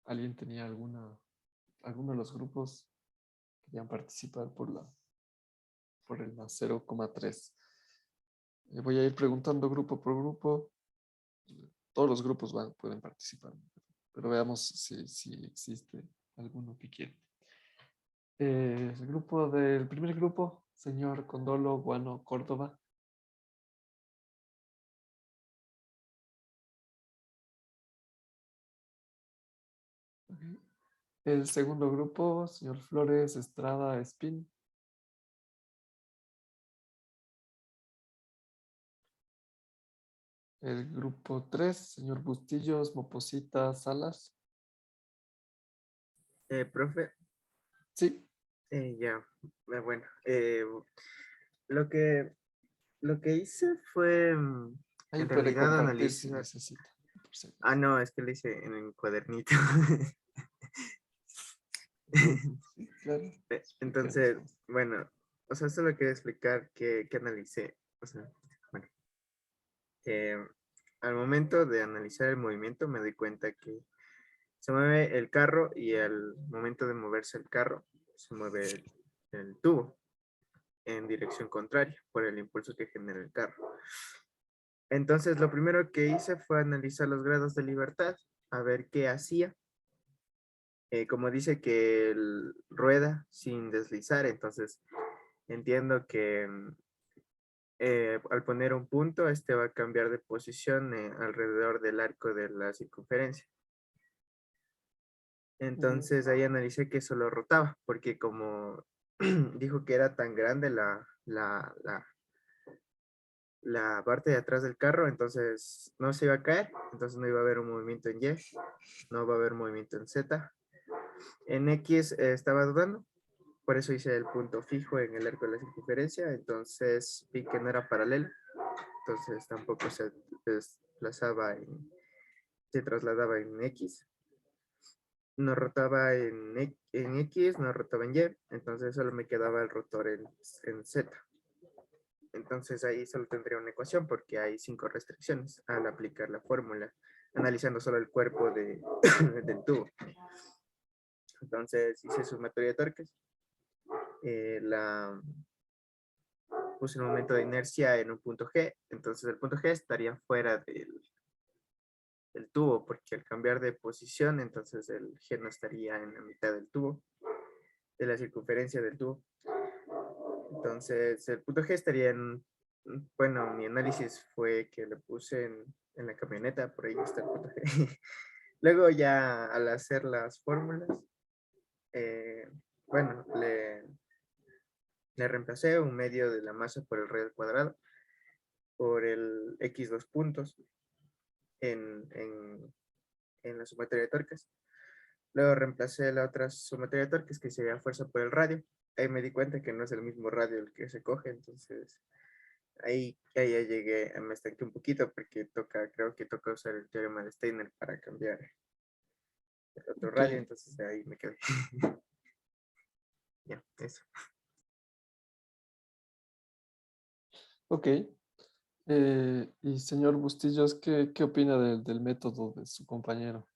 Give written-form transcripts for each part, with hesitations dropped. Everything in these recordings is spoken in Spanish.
¿Alguien tenía alguno de los grupos que querían participar por el más 0,3? Voy a ir preguntando grupo por grupo. Todos los grupos pueden participar, pero veamos si existe alguno que quiera. El primer grupo, señor Condolo Guano Córdoba. El segundo grupo, señor Flores Estrada Espín. El grupo 3, señor Bustillos Moposita Salas. Profe, Sí. ya, bueno, lo que hice fue, Ahí en puede realidad, compartir si analizar. necesita. Por si Ah, acaso. no, es que lo hice en el cuadernito. Entonces, sí, claro. Expliquemos, Entonces, pues. bueno, o sea, solo quería explicar que analicé. O sea, bueno, eh, al momento de analizar el movimiento me doy cuenta que se mueve el carro y al momento de moverse el carro se mueve el tubo en dirección contraria por el impulso que genera el carro. Entonces, lo primero que hice fue analizar los grados de libertad, a ver qué hacía. Como dice que rueda sin deslizar, entonces entiendo que al poner un punto, este va a cambiar de posición alrededor del arco de la circunferencia. Entonces ahí analicé que solo rotaba, porque como dijo que era tan grande la parte de atrás del carro, entonces no se iba a caer, entonces no iba a haber un movimiento en Y, no va a haber movimiento en Z. En X estaba dudando, por eso hice el punto fijo en el arco de la circunferencia, entonces vi que no era paralelo, entonces tampoco se desplazaba, se trasladaba en X. No rotaba en X, no rotaba en Y, entonces solo me quedaba el rotor en Z. Entonces ahí solo tendría una ecuación porque hay 5 restricciones al aplicar la fórmula, analizando solo el cuerpo del tubo. Entonces hice sumatoria de torques, puse un momento de inercia en un punto G, entonces el punto G estaría fuera del tubo, porque al cambiar de posición, entonces el G no estaría en la mitad del tubo, de la circunferencia del tubo. Entonces el punto G estaría bueno, mi análisis fue que le puse en la camioneta, por ahí está el punto G. Luego ya al hacer las fórmulas, bueno, le reemplacé un medio de la masa por el radio al cuadrado, por el X dos puntos en, en, en la sumatoria de torques. Luego reemplacé la otra sumatoria de torques que sería fuerza por el radio. Ahí me di cuenta que no es el mismo radio el que se coge, entonces ahí ya llegué, me estanqué un poquito porque creo que toca usar el teorema de Steiner para cambiar el otro Ok, radio, entonces ahí me quedé. Ya, eso. ok. Y señor Bustillos, ¿qué opina del método de su compañero?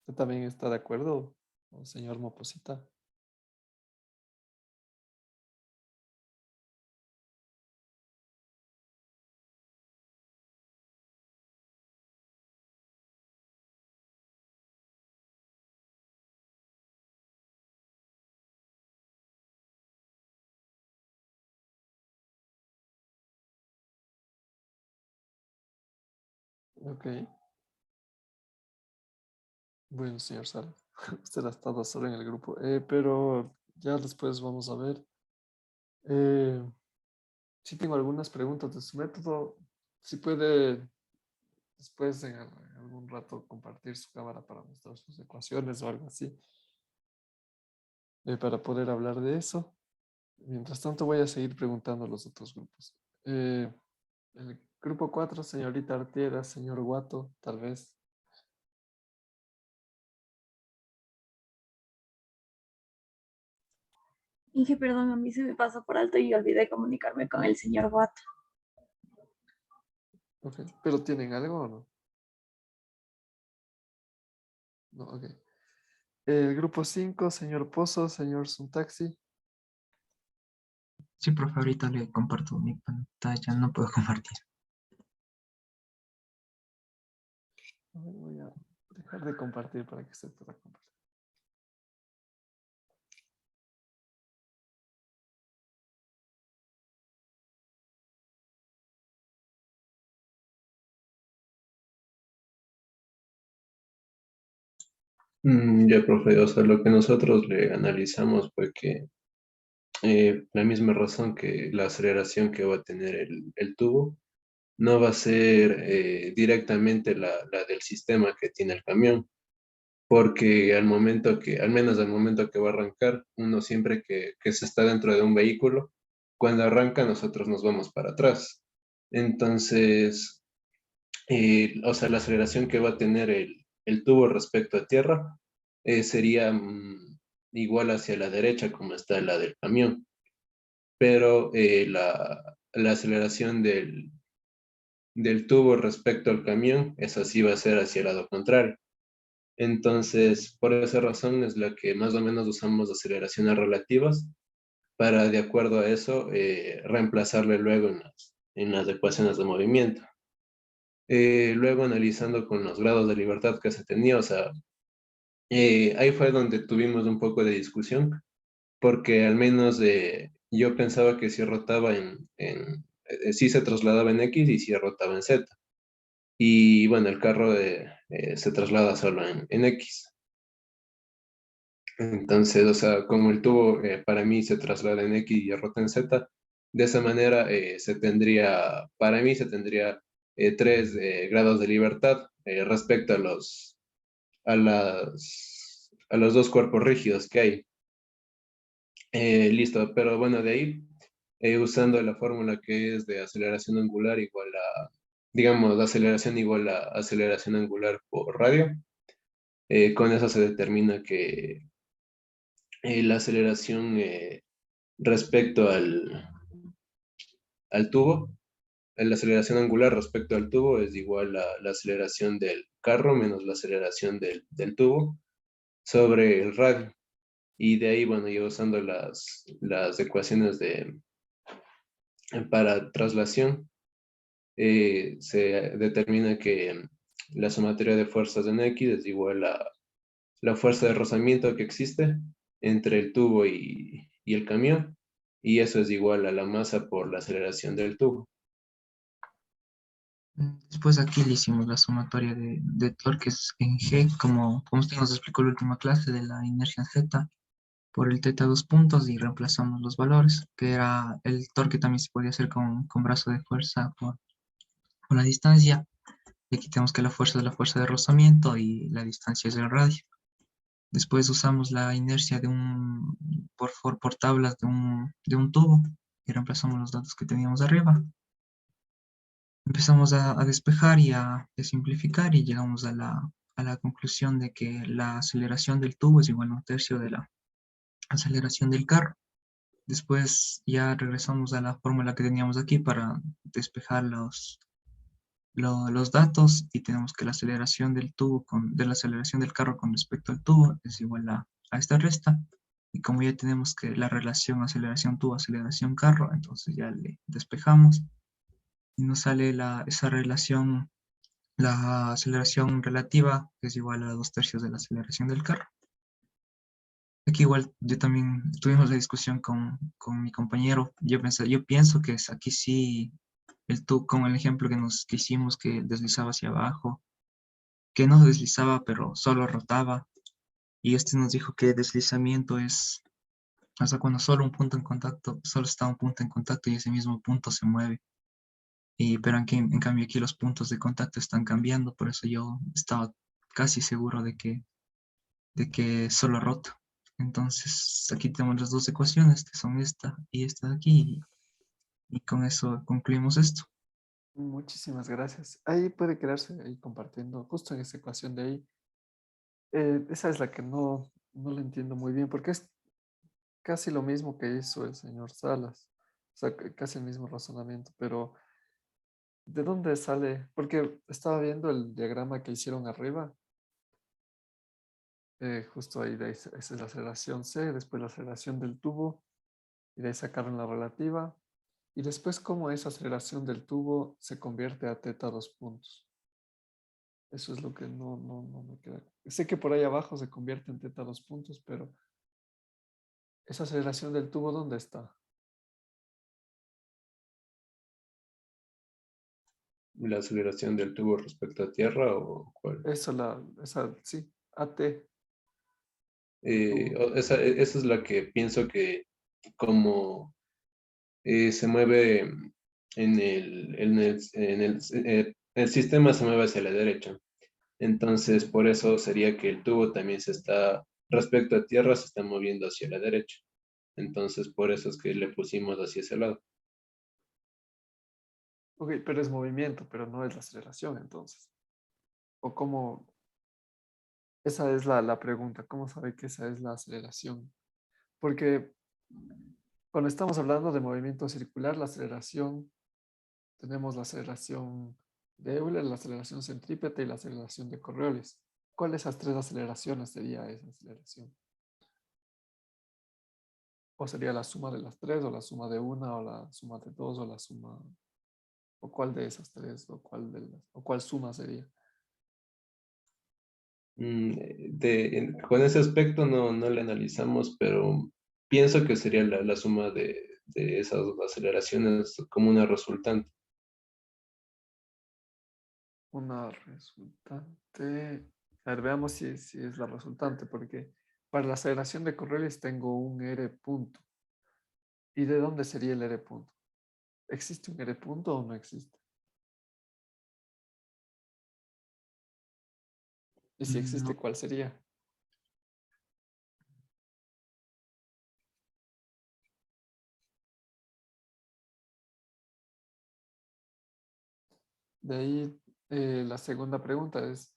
¿Usted también está de acuerdo, o señor Moposita? Ok. Bueno, señor Sala, usted ha estado solo en el grupo, pero ya después vamos a ver. Eh, sí tengo algunas preguntas de su método. Si puede después en algún rato compartir su cámara para mostrar sus ecuaciones o algo así, para poder hablar de eso. Mientras tanto, voy a seguir preguntando a los otros grupos. El grupo 4, señorita Artiera, señor Guato, tal vez. Inge, perdón, a mí se me pasó por alto y olvidé comunicarme con el señor Watt. Ok. ¿Pero tienen algo o no? No, ok. El grupo 5, señor Pozo, señor Suntaxi. Sí, profe, ahorita le comparto mi pantalla, no puedo compartir. A ver, voy a dejar de compartir para que se pueda compartir. Ya, profe, o sea, lo que nosotros le analizamos fue que la misma razón que la aceleración que va a tener el tubo no va a ser directamente la del sistema que tiene el camión, porque al momento que, al menos al momento que va a arrancar, uno siempre que se está dentro de un vehículo, cuando arranca nosotros nos vamos para atrás. Entonces, o sea, la aceleración que va a tener el tubo respecto a tierra sería igual hacia la derecha como está la del camión, pero la aceleración del tubo respecto al camión, esa sí va a ser hacia el lado contrario. Entonces, por esa razón es la que más o menos usamos aceleraciones relativas para, de acuerdo a eso, reemplazarle luego en las ecuaciones de movimiento. Luego analizando con los grados de libertad que se tenía, o sea, ahí fue donde tuvimos un poco de discusión, porque al menos yo pensaba que si rotaba sí se trasladaba en X y si rotaba en Z. Y bueno, el carro se traslada solo en X. Entonces, o sea, como el tubo para mí se traslada en X y rota en Z, de esa manera para mí se tendría 3 grados de libertad respecto a los dos cuerpos rígidos que hay. Listo, pero bueno, de ahí, usando la fórmula que es de aceleración angular igual a, digamos, aceleración igual a aceleración angular por radio, con eso se determina que la aceleración respecto al tubo, la aceleración angular respecto al tubo es igual a la aceleración del carro menos la aceleración del tubo sobre el radio. Y de ahí, bueno, yo usando las ecuaciones para traslación, se determina que la sumatoria de fuerzas en X es igual a la fuerza de rozamiento que existe entre el tubo y el camión, y eso es igual a la masa por la aceleración del tubo. Después aquí le hicimos la sumatoria de torques en G, como usted nos explicó en la última clase de la inercia en Z, por el teta 2 puntos y reemplazamos los valores, que era el torque también se podía hacer con brazo de fuerza por la distancia. Le quitamos que la fuerza es la fuerza de rozamiento y la distancia es el radio. Después usamos la inercia por tablas de un tubo y reemplazamos los datos que teníamos arriba. Empezamos a despejar y a simplificar y llegamos a la conclusión de que la aceleración del tubo es igual a 1/3 de la aceleración del carro. Después ya regresamos a la fórmula que teníamos aquí para despejar los datos y tenemos que la aceleración del tubo de la aceleración del carro con respecto al tubo es igual a esta resta. Y como ya tenemos que la relación aceleración tubo, aceleración carro, entonces ya le despejamos y nos sale esa relación, la aceleración relativa, que es igual a 2/3 de la aceleración del carro. Aquí igual yo también tuvimos la discusión con mi compañero. Yo pienso que aquí sí, como el ejemplo que hicimos, que deslizaba hacia abajo, que no deslizaba, pero solo rotaba. Y este nos dijo que deslizamiento es, o sea, cuando solo un punto en contacto, solo está un punto en contacto y ese mismo punto se mueve. Pero en cambio aquí los puntos de contacto están cambiando, por eso yo estaba casi seguro de que solo rota. Entonces aquí tenemos las dos ecuaciones, que son esta y esta de aquí, y con eso concluimos esto. Muchísimas gracias. Ahí puede quedarse ahí compartiendo, justo en esa ecuación de ahí. Esa es la que no la entiendo muy bien, porque es casi lo mismo que hizo el señor Salas. O sea, casi el mismo razonamiento, pero ¿de dónde sale? Porque estaba viendo el diagrama que hicieron arriba. justo ahí, esa es la aceleración C, después la aceleración del tubo, y de ahí sacaron la relativa, y después cómo esa aceleración del tubo se convierte a teta 2 puntos. Eso es lo que no me queda. Sé que por ahí abajo se convierte en teta 2 puntos, pero esa aceleración del tubo, ¿dónde está? ¿La aceleración del tubo respecto a tierra o cuál? Esa, sí, AT. Esa es la que pienso que como se mueve el sistema se mueve hacia la derecha. Entonces, por eso sería que el tubo también respecto a tierra, se está moviendo hacia la derecha. Entonces, por eso es que le pusimos hacia ese lado. Ok, pero es movimiento, pero no es la aceleración entonces. O cómo, esa es la pregunta, ¿cómo sabe que esa es la aceleración? Porque cuando estamos hablando de movimiento circular, la aceleración, tenemos la aceleración de Euler, la aceleración centrípeta y la aceleración de Coriolis. ¿Cuál de esas tres aceleraciones sería esa aceleración? ¿O sería la suma de las tres, o la suma de una, o la suma de dos, o la suma, o cuál de esas tres, o cuál suma sería? Con ese aspecto no le analizamos, pero pienso que sería la suma de esas aceleraciones como una resultante. Una resultante. A ver, veamos si es la resultante, porque para la aceleración de Coriolis tengo un R punto. ¿Y de dónde sería el R punto? ¿Existe un R punto o no existe? Y si existe, No, ¿cuál sería? De ahí la segunda pregunta es,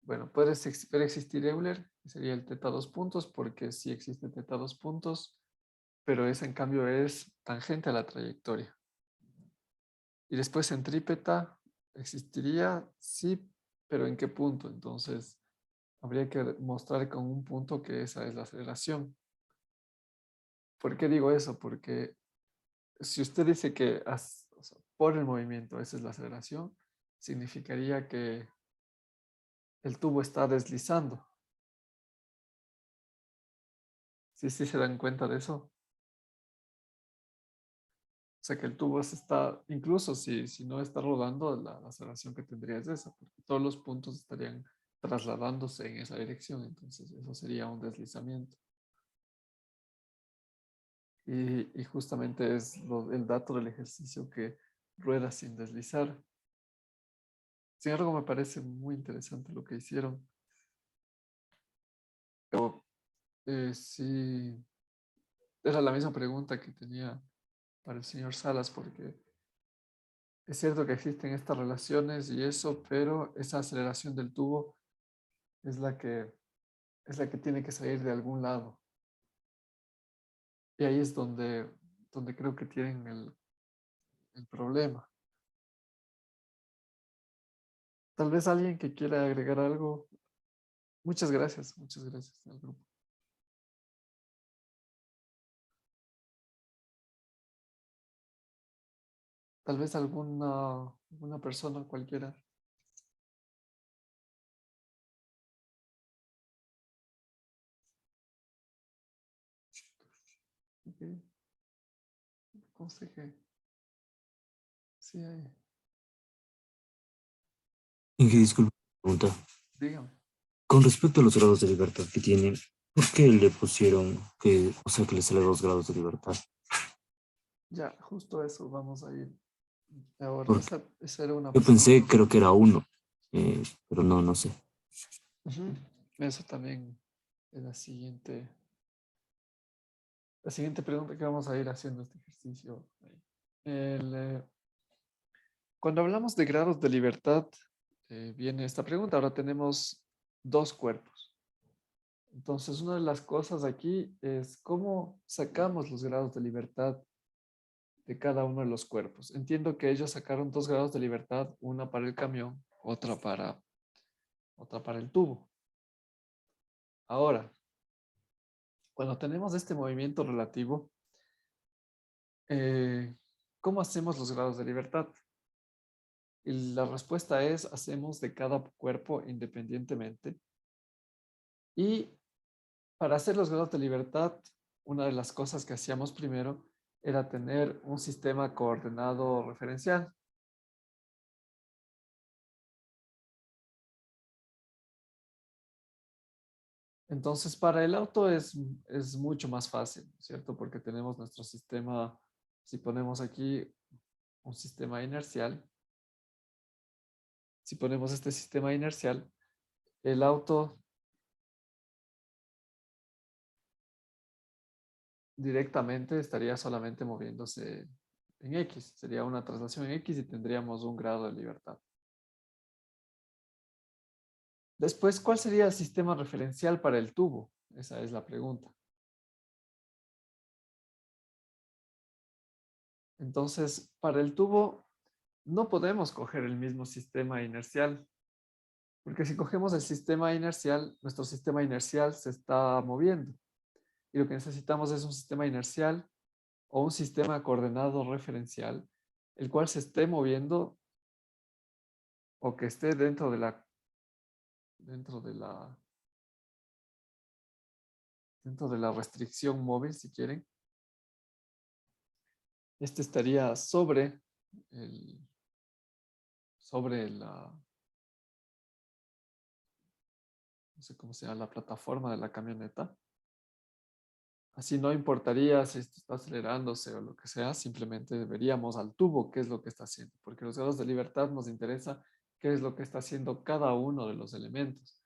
bueno, ¿puede existir Euler? Que sería el teta 2 puntos, porque sí existe teta 2 puntos, pero ese en cambio es tangente a la trayectoria. Y después centrípeta existiría, sí, pero ¿en qué punto? Entonces, habría que mostrar con un punto que esa es la aceleración. ¿Por qué digo eso? Porque si usted dice que o sea, por el movimiento esa es la aceleración, significaría que el tubo está deslizando. ¿Sí, sí se dan cuenta de eso? O sea que el tubo se está, incluso si no está rodando, la aceleración que tendría es esa, porque todos los puntos estarían trasladándose en esa dirección, entonces eso sería un deslizamiento. Y justamente es el dato del ejercicio que rueda sin deslizar. Sin embargo, me parece muy interesante lo que hicieron. Pero sí, era la misma pregunta que tenía para el señor Salas, porque es cierto que existen estas relaciones y eso, pero esa aceleración del tubo es la que tiene que salir de algún lado. Y ahí es donde creo que tienen el problema. Tal vez alguien que quiera agregar algo. Muchas gracias al grupo. Tal vez alguna persona cualquiera. Ok. Conste que sí hay. Inge, disculpe, pregunta. Dígame. Con respecto a los grados de libertad que tienen, ¿por qué le pusieron que, o sea, que le sale 2 grados de libertad? Ya, justo eso vamos a ir ahora. Porque Esa era una yo pensé, pregunta. creo que era 1, pero no sé. Ujú. Eso también es la siguiente pregunta que vamos a ir haciendo este ejercicio. El, eh, Cuando hablamos de grados de libertad, viene esta pregunta. Ahora tenemos dos cuerpos. Entonces, una de las cosas aquí es cómo sacamos los grados de libertad de cada uno de los cuerpos. Entiendo que ellos sacaron 2 grados de libertad, una para el camión, otra para el tubo. Ahora, cuando tenemos este movimiento relativo, ¿cómo hacemos los grados de libertad? Y la respuesta es, hacemos de cada cuerpo independientemente. Y para hacer los grados de libertad, una de las cosas que hacíamos primero era tener un sistema coordenado referencial. Entonces, para el auto es mucho más fácil, ¿cierto? Porque tenemos nuestro sistema, si ponemos aquí un sistema inercial, si ponemos este sistema inercial, el auto directamente estaría solamente moviéndose en X. Sería una traslación en X y tendríamos un grado de libertad. Después, ¿cuál sería el sistema referencial para el tubo? Esa es la pregunta. Entonces, para el tubo no podemos coger el mismo sistema inercial, porque si cogemos el sistema inercial, nuestro sistema inercial se está moviendo. Y lo que necesitamos es un sistema inercial o un sistema coordenado referencial, el cual se esté moviendo o que esté dentro de la restricción móvil, si quieren. Este estaría sobre no sé cómo se llama, la plataforma de la camioneta. Así no importaría si esto está acelerándose o lo que sea, simplemente veríamos al tubo qué es lo que está haciendo, porque los grados de libertad nos interesa qué es lo que está haciendo cada uno de los elementos.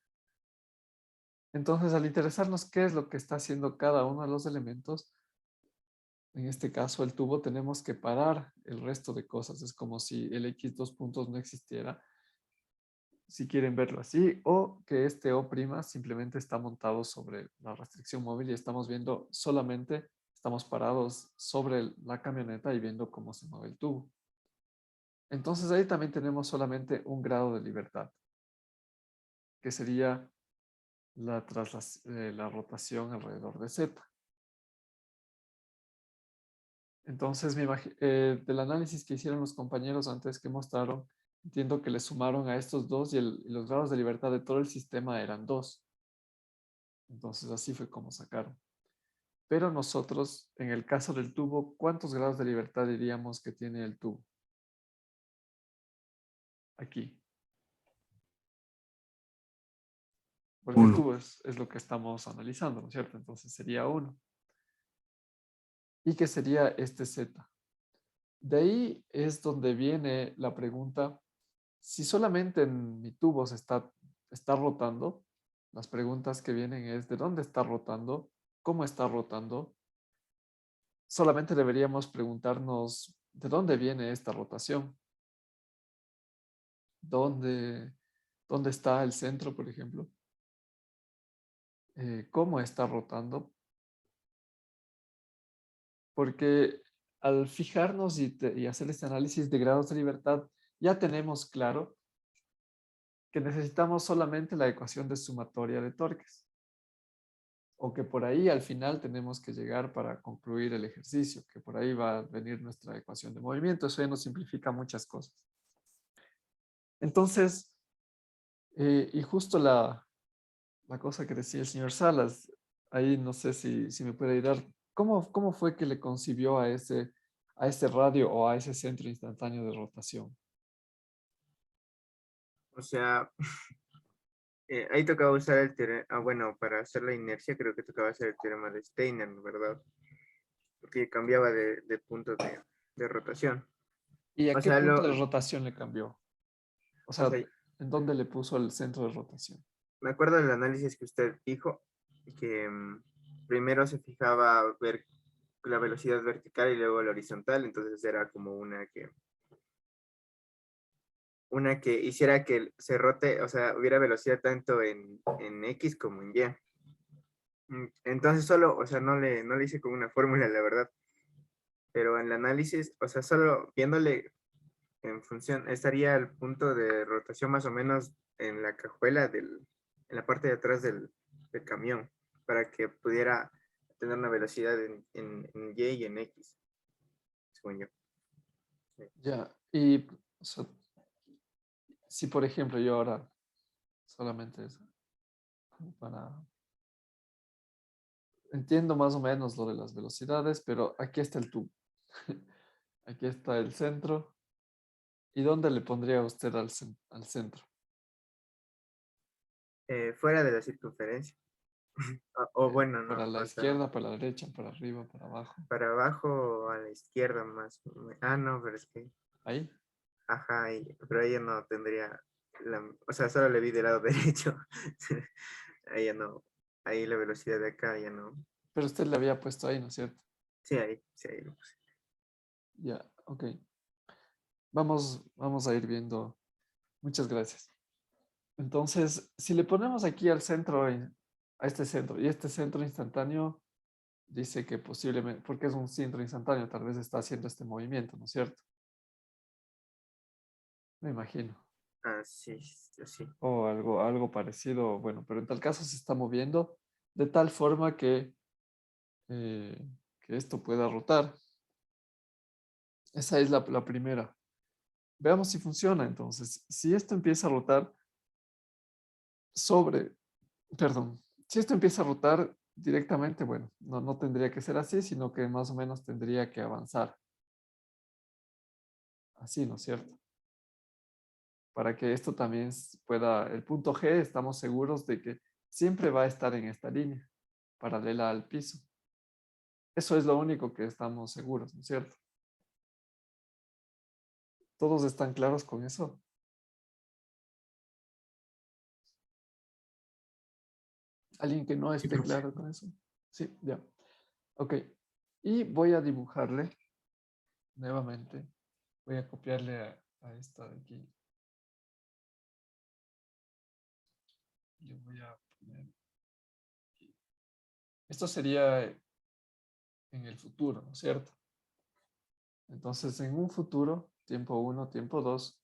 Entonces, al interesarnos qué es lo que está haciendo cada uno de los elementos, en este caso el tubo, tenemos que parar el resto de cosas. Es como si el X dos puntos no existiera, si quieren verlo así, o que este O' simplemente está montado sobre la restricción móvil y estamos viendo solamente, estamos parados sobre la camioneta y viendo cómo se mueve el tubo. Entonces ahí también tenemos solamente un grado de libertad, que sería la rotación alrededor de Z. Entonces, del análisis que hicieron los compañeros antes que mostraron, entiendo que le sumaron a estos dos y los grados de libertad de todo el sistema eran 2. Entonces, así fue como sacaron. Pero nosotros, en el caso del tubo, ¿cuántos grados de libertad diríamos que tiene el tubo? Aquí. Porque el 1. tubo es lo que estamos analizando, ¿no es cierto? Entonces sería 1. ¿Y qué sería este Z? De ahí es donde viene la pregunta, si solamente en mi tubo está rotando, las preguntas que vienen es ¿de dónde está rotando? ¿Cómo está rotando? Solamente deberíamos preguntarnos ¿de dónde viene esta rotación? ¿Dónde está el centro, por ejemplo? ¿Cómo está rotando? Porque al fijarnos y hacer este análisis de grados de libertad, ya tenemos claro que necesitamos solamente la ecuación de sumatoria de torques. O que por ahí al final tenemos que llegar para concluir el ejercicio, que por ahí va a venir nuestra ecuación de movimiento. Eso ya nos simplifica muchas cosas. Entonces, y justo la cosa que decía el señor Salas, ahí no sé si me puede ayudar. ¿Cómo fue que le concibió a ese radio o a ese centro instantáneo de rotación? O sea, ahí tocaba usar el teorema, bueno, para hacer la inercia creo que tocaba hacer el teorema de Steiner, ¿verdad? Porque cambiaba de punto de rotación. ¿Y a O qué sea, punto de rotación le cambió? O o sea, sea, ¿en dónde le puso el centro de rotación? me acuerdo del análisis que usted dijo, que primero se fijaba ver la velocidad vertical y luego la horizontal, entonces era como una que hiciera que se rote, o sea, hubiera velocidad tanto en X como en Y. Entonces solo, o sea, no le hice con una fórmula, la verdad, pero en el análisis, o sea, solo viéndole en función, estaría el punto de rotación más o menos en la cajuela en la parte de atrás del del camión para que pudiera tener una velocidad en Y y en X, según yo. Ya, y o sea, si por ejemplo yo ahora solamente es como para... Entiendo más o menos lo de las velocidades, pero aquí está el tubo. Aquí está el centro. ¿Y dónde le pondría usted al centro? Fuera de la circunferencia. O bueno, no, ¿Para la o sea, izquierda, para la derecha, para arriba, para abajo? para abajo o a la izquierda más. Ah, no, pero es que, Ahí. ajá, pero ella no tendría, o sea, solo le vi del lado derecho. Ahí ya no, ahí la velocidad de acá ya no. Pero usted le había puesto ahí, ¿no es cierto? Sí, ahí lo puse. Ya, ok. Vamos a ir viendo. Muchas gracias. Entonces, si le ponemos aquí al centro, a este centro, y este centro instantáneo dice que posiblemente, porque es un centro instantáneo, tal vez está haciendo este movimiento, ¿no es cierto? Me imagino. Ah, sí, sí. O algo parecido, bueno, pero en tal caso se está moviendo de tal forma eh, que esto pueda rotar. Esa es la primera. Veamos si funciona entonces. Si esto empieza a rotar sobre, perdón, si esto empieza a rotar directamente, bueno, no tendría que ser así, sino que más o menos tendría que avanzar. Así, ¿no es cierto? Para que esto también pueda, el punto G, estamos seguros de que siempre va a estar en esta línea, paralela al piso. Eso es lo único que estamos seguros, ¿no es cierto? ¿Todos están claros con eso? ¿Alguien que no Sí, esté profe. claro con eso? Sí, ya. Ok. Y voy a dibujarle nuevamente. Voy a copiarle a esta de aquí. Le voy a poner aquí. Esto sería en el futuro, ¿no es cierto? Entonces, en un futuro, tiempo 1, tiempo 2,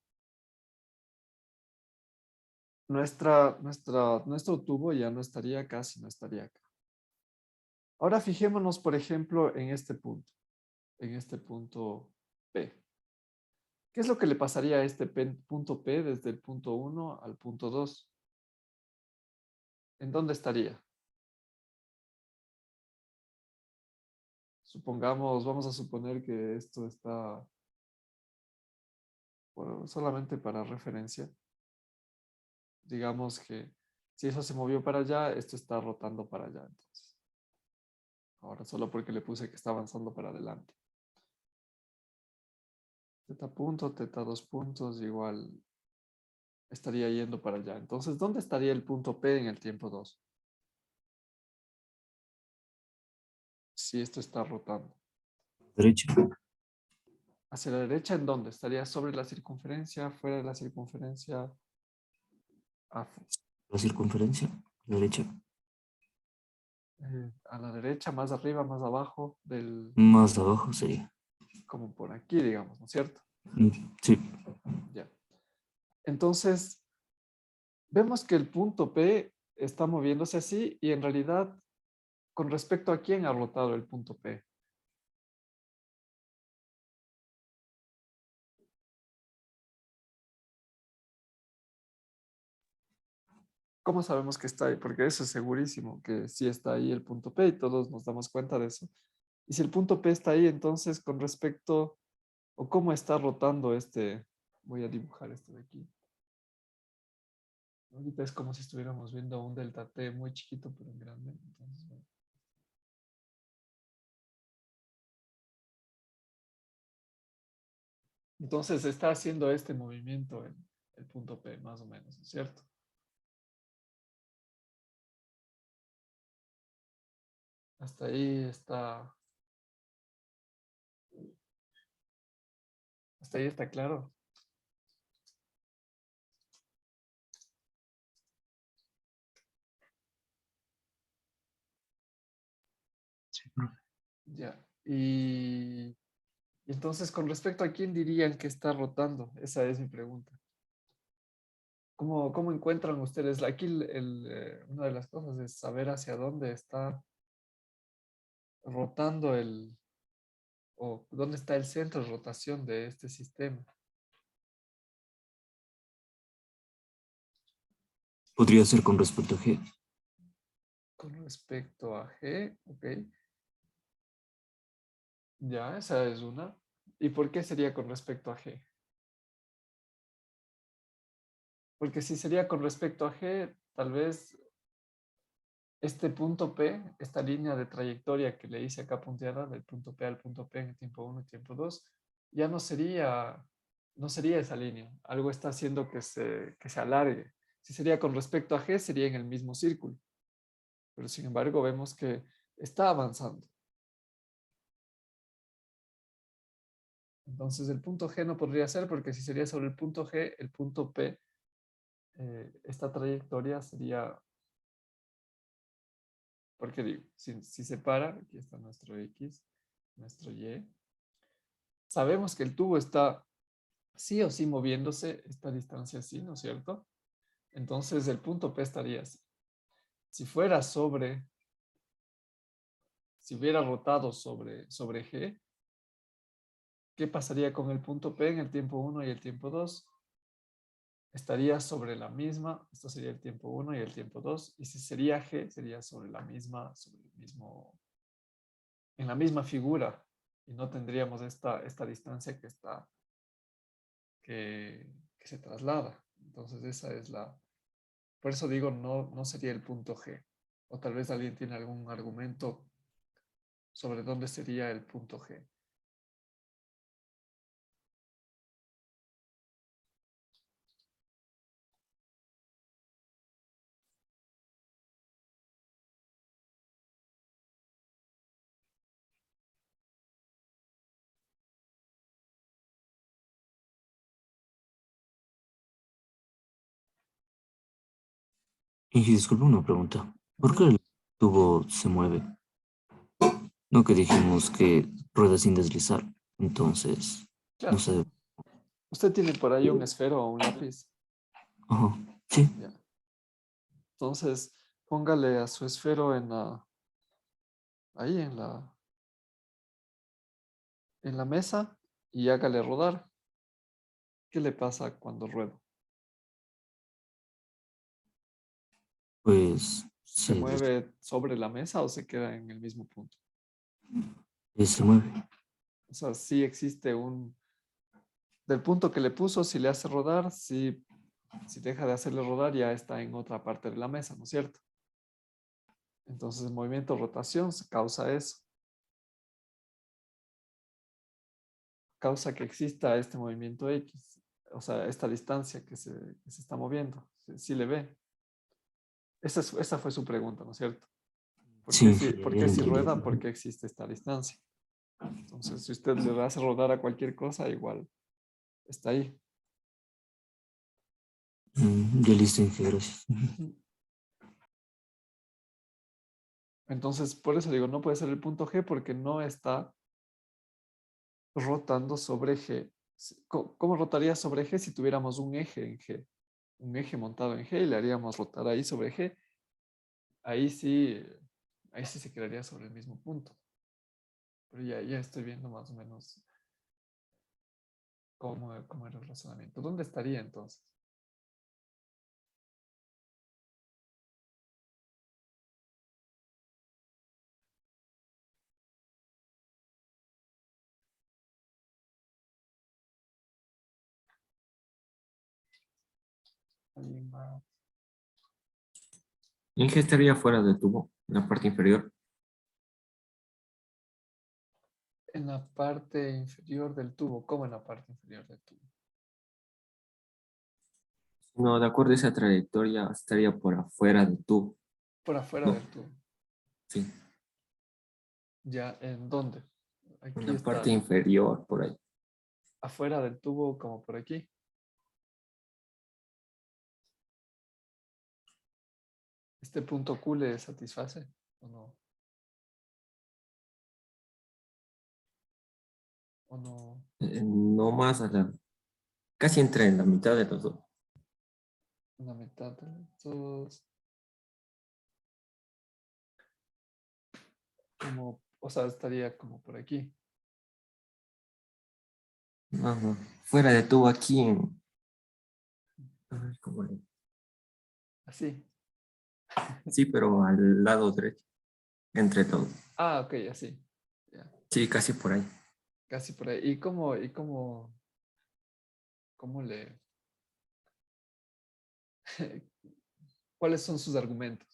nuestro tubo ya no estaría acá, sino estaría acá. Ahora fijémonos, por ejemplo, en este punto P. ¿Qué es lo que le pasaría a este punto P desde el punto 1 al punto 2? ¿En dónde estaría? Supongamos, vamos a suponer que esto está, bueno, solamente para referencia. Digamos que si eso se movió para allá, esto está rotando para allá. Entonces, ahora solo porque le puse que está avanzando para adelante. Teta punto, teta 2 puntos, igual estaría yendo para allá. Entonces, ¿dónde estaría el punto P en el tiempo 2? Si esto está rotando. Derecha. ¿Hacia la derecha en dónde? ¿Estaría sobre la circunferencia, fuera de la circunferencia? La circunferencia. Derecha. A la derecha, más arriba, más abajo, Más de abajo sería. como por aquí, digamos, ¿no es cierto? Sí. Ya. Entonces, vemos que el punto P está moviéndose así y en realidad, con respecto a quién ha rotado el punto P. ¿Cómo sabemos que está ahí? Porque eso es segurísimo, que sí está ahí el punto P y todos nos damos cuenta de eso. Y si el punto P está ahí, entonces con respecto, o cómo está rotando voy a dibujar esto de aquí. Ahorita es como si estuviéramos viendo un delta T muy chiquito, pero en grande. Entonces, bueno. Entonces está haciendo este movimiento en el punto P, más o menos, ¿no es cierto? Hasta ahí está. Hasta ahí está claro. Sí, profe. Ya. Y entonces, con respecto a quién dirían que está rotando, esa es mi pregunta. ¿Cómo encuentran ustedes? Aquí una de las cosas es saber hacia dónde está rotando o dónde está el centro de rotación de este sistema. Podría ser con respecto a G. Con respecto a G, ok. Ya, esa es una. ¿Y por qué sería con respecto a G? Porque si sería con respecto a G, tal vez este punto P, esta línea de trayectoria que le hice acá punteada, del punto P al punto P en el tiempo 1 y tiempo 2, ya no sería esa línea. Algo está haciendo que se alargue. Si sería con respecto a G, sería en el mismo círculo. Pero sin embargo, vemos que está avanzando. Entonces el punto G no podría ser porque si sería sobre el punto G, el punto P, esta trayectoria sería, porque digo, si se para, aquí está nuestro X, nuestro Y, sabemos que el tubo está sí o sí moviéndose esta distancia así, ¿no es cierto? Entonces el punto P estaría así. Si fuera si hubiera rotado sobre G, ¿qué pasaría con el punto P en el tiempo 1 y el tiempo 2? Estaría sobre la misma, esto sería el tiempo 1 y el tiempo 2, y si sería G, sería sobre la misma, sobre el mismo, en la misma figura, y no tendríamos esta distancia que se traslada. Entonces esa es por eso digo, no sería el punto G. O tal vez alguien tiene algún argumento sobre dónde sería el punto G. Y disculpa una pregunta. ¿Por qué el tubo se mueve? No que dijimos que rueda sin deslizar. Entonces, no Claro, sé. usted tiene por ahí un esfero o un lápiz. Ajá, sí. Ya. Entonces, póngale a su esfero ahí en la mesa y hágale rodar. ¿Qué le pasa cuando rueda? Pues ¿Se sí, mueve sobre la mesa o se queda en el mismo punto? se mueve. O sea, sí existe del punto que le puso, si le hace rodar, si deja de hacerle rodar, ya está en otra parte de la mesa, ¿no es cierto? Entonces, el movimiento rotación se causa eso. Causa que exista este movimiento X, o sea, esta distancia que se está moviendo. Si le ve. Esa fue su pregunta, ¿no es cierto? Sí, ¿Por ya qué lo si entendí. rueda? ¿Por qué existe esta distancia? Entonces, si usted le hace rodar a cualquier cosa, igual está ahí. Ya listo, Inge, gracias. Entonces, por eso digo, no puede ser el punto G porque no está rotando sobre G. ¿Cómo rotaría sobre G si tuviéramos un eje en G? Un eje montado en G y le haríamos rotar ahí sobre G. Ahí sí, ahí sí se quedaría sobre el mismo punto. Pero ya estoy viendo más o menos cómo era el razonamiento. ¿Dónde estaría entonces? ¿Alguien más? Inge estaría fuera del tubo, en la parte inferior. En la parte inferior del tubo. ¿Cómo en la parte inferior del tubo? No, de acuerdo a esa trayectoria, estaría por afuera del tubo. Por afuera No, del tubo. sí, ¿Ya en dónde? en Aquí la parte está. inferior, por ahí. Afuera del tubo, como por aquí. ¿Este punto Q le satisface o no? ¿O no? No más casi entre la mitad de los dos. la mitad de los dos. Como, o sea, estaría como por aquí. Ajá. Fuera de tubo aquí en... A ver, ¿cómo le- Así. Sí, pero al lado derecho, entre todo. Ah, ok, así. Ya, Sí, casi por ahí. casi por ahí. ¿Cómo le... ¿Cuáles son sus argumentos?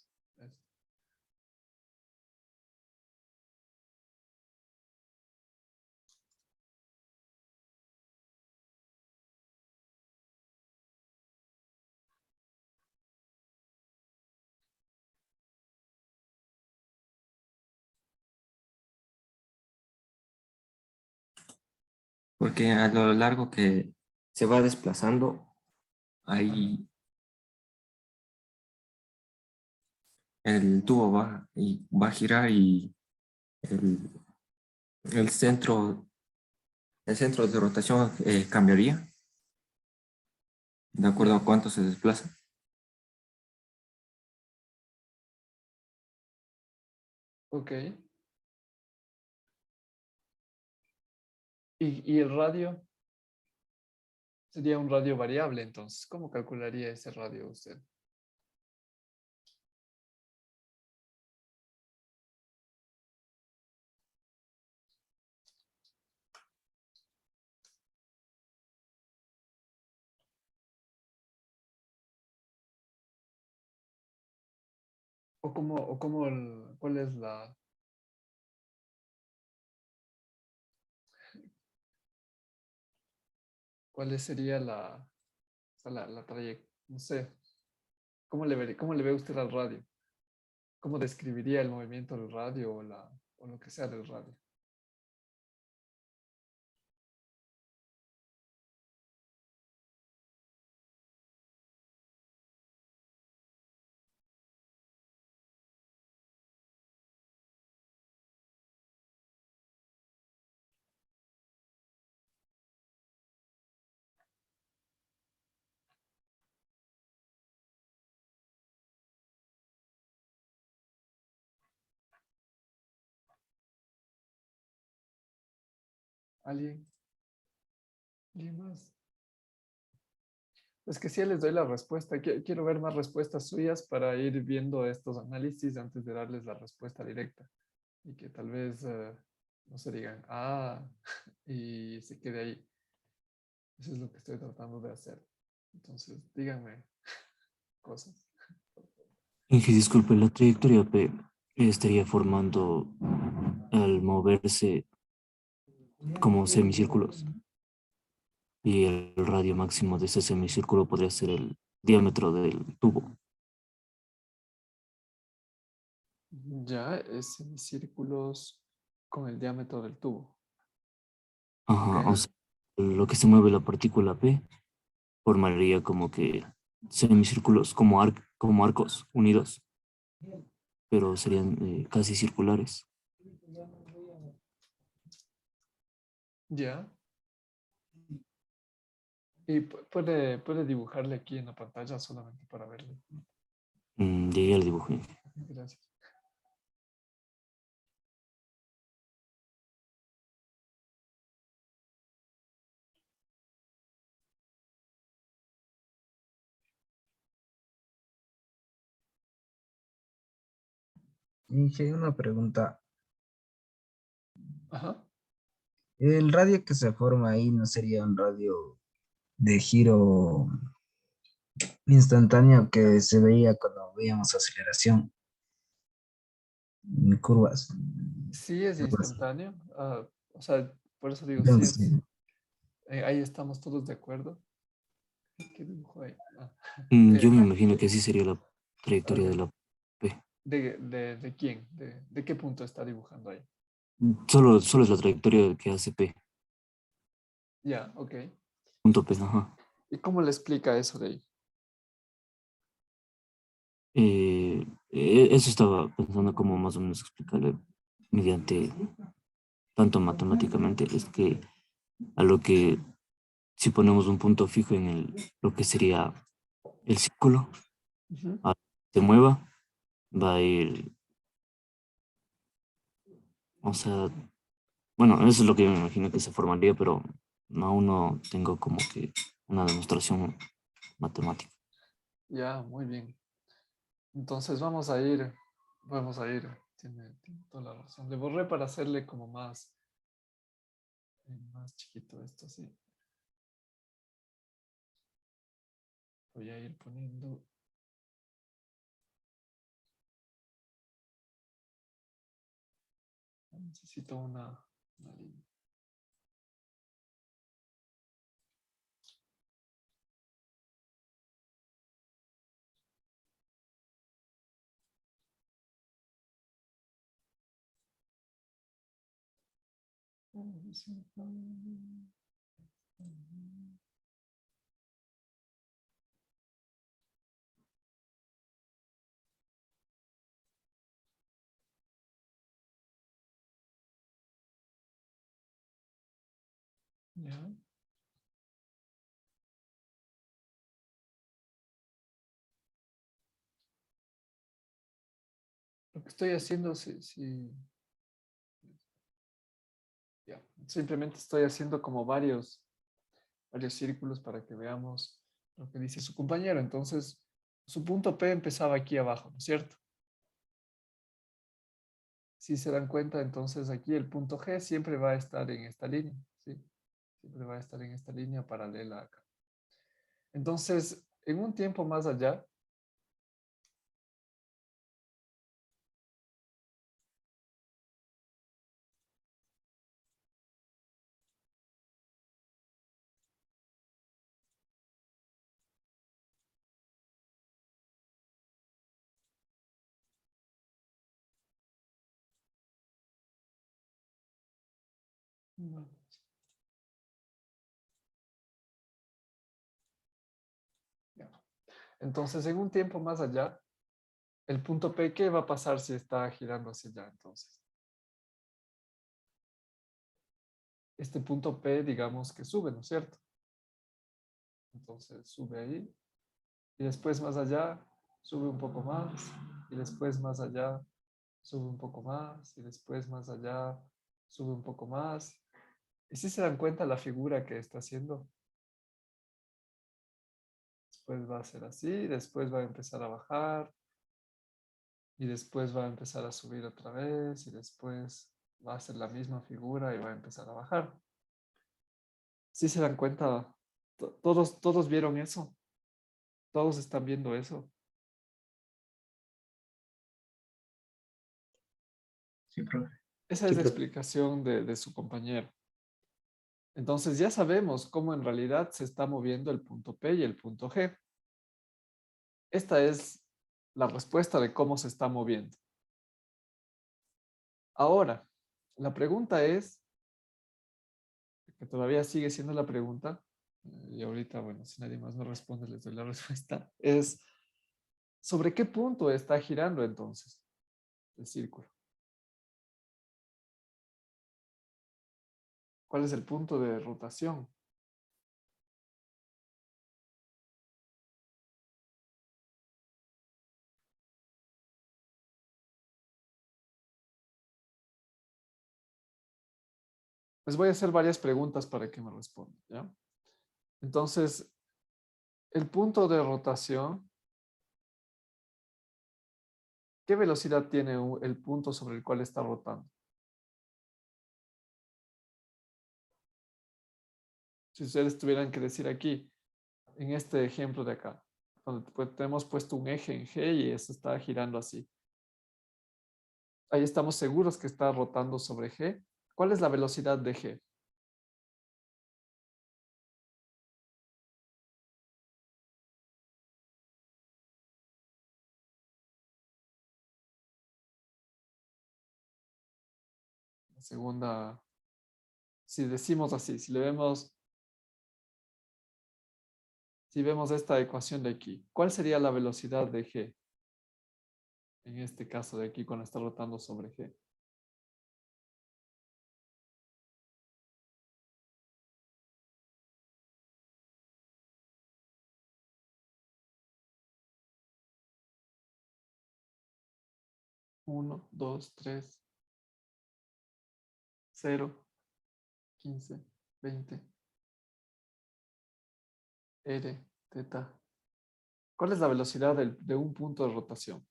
Porque a lo largo que se va desplazando, Ajá. ahí el tubo va a girar y el, el centro, el centro de rotación cambiaría de acuerdo Ya, a cuánto se desplaza. ok. ¿Y el radio? Sería un radio variable, entonces. ¿Cómo calcularía ese radio usted? ¿Cuál es cuál sería o sea, la trayectoria? No sé. ¿Cómo le ve usted al radio? ¿Cómo describiría el movimiento del radio o lo que sea del radio? ¿Alguien? ¿Alguien más? Es que sí les doy la respuesta. Quiero ver más respuestas suyas para ir viendo estos análisis antes de darles la respuesta directa. Y que tal vez no se digan, y se quede ahí. Eso es lo que estoy tratando de hacer. Entonces, díganme cosas. Inge, disculpe, la trayectoria P estaría formando al moverse como semicírculos y el radio máximo de ese semicírculo podría ser el diámetro del tubo. Ya es semicírculos con el diámetro del tubo. Ok. Ajá, o sea, lo que se mueve la partícula P formaría como que semicírculos, como arcos unidos, pero serían casi circulares. Ya. Y puede dibujarle aquí en la pantalla solamente para verlo. Llegué al dibujo. Gracias. Y sí, una pregunta. Ajá. ¿El radio que se forma ahí no sería un radio de giro instantáneo que se veía cuando veíamos aceleración en curvas? Sí es Algo así. instantáneo. O sea, por eso digo, sí Entonces, es. Ahí estamos todos de acuerdo. ¿Qué dibujo hay? Yo Eh, me imagino que así sería la trayectoria de la P. ¿de quién? ¿De qué punto está dibujando ahí? Solo es la trayectoria que hace P. Ya, ok. Punto P, ajá. ¿Y cómo le explica eso de ahí? Eso estaba pensando cómo más o menos explicarle mediante tanto matemáticamente. Es que a lo que si ponemos un punto fijo en lo que sería el círculo Ujú. se mueva, va a ir, o sea, bueno, eso es lo que yo me imagino que se formaría, pero aún no tengo como que una demostración matemática. Ya, muy bien. Entonces vamos a ir. Tiene toda la razón. Le borré para hacerle como más chiquito esto, sí. Voy a ir poniendo. Necesito una línea. Ya. Lo que estoy haciendo, sí, ya. Simplemente estoy haciendo como varios círculos para que veamos lo que dice su compañero. Entonces, su punto P empezaba aquí abajo, ¿no es cierto? Si se dan cuenta, entonces aquí el punto G siempre va a estar en esta línea, ¿sí? Siempre va a estar en esta línea paralela acá. Entonces, en un tiempo más allá, no, ya. Entonces, en un tiempo más allá, el punto P, ¿qué va a pasar si está girando hacia allá? Entonces, este punto P, digamos que sube, ¿no es cierto? Entonces, sube ahí y después más allá, sube un poco más y después más allá, sube un poco más y después más allá, sube un poco más. Y si se dan cuenta la figura que está haciendo, después va a ser así, después va a empezar a bajar y después va a empezar a subir otra vez y después va a ser la misma figura y va a empezar a bajar. Si se dan cuenta, todos vieron eso, todos están viendo eso. Sí, profe. Esa Sí, es la profe. explicación de su compañero. Entonces ya sabemos cómo en realidad se está moviendo el punto P y el punto G. Esta es la respuesta de cómo se está moviendo. Ahora, la pregunta es, que todavía sigue siendo la pregunta, y ahorita, bueno, si nadie más me responde, les doy la respuesta, es ¿sobre qué punto está girando entonces el círculo? ¿Cuál es el punto de rotación? Les voy a hacer varias preguntas para que me respondan, ¿ya? Entonces, el punto de rotación, ¿qué velocidad tiene el punto sobre el cual está rotando? Si ustedes tuvieran que decir aquí, en este ejemplo de acá, donde tenemos puesto un eje en G y eso está girando así. Ahí estamos seguros que está rotando sobre G. ¿Cuál es la velocidad de G? La segunda, si decimos así, si vemos esta ecuación de aquí, ¿cuál sería la velocidad de G? En este caso de aquí, cuando está rotando sobre G. 1, 2, 3, 0, 15, 20, R, teta. ¿Cuál es la velocidad de un punto de rotación?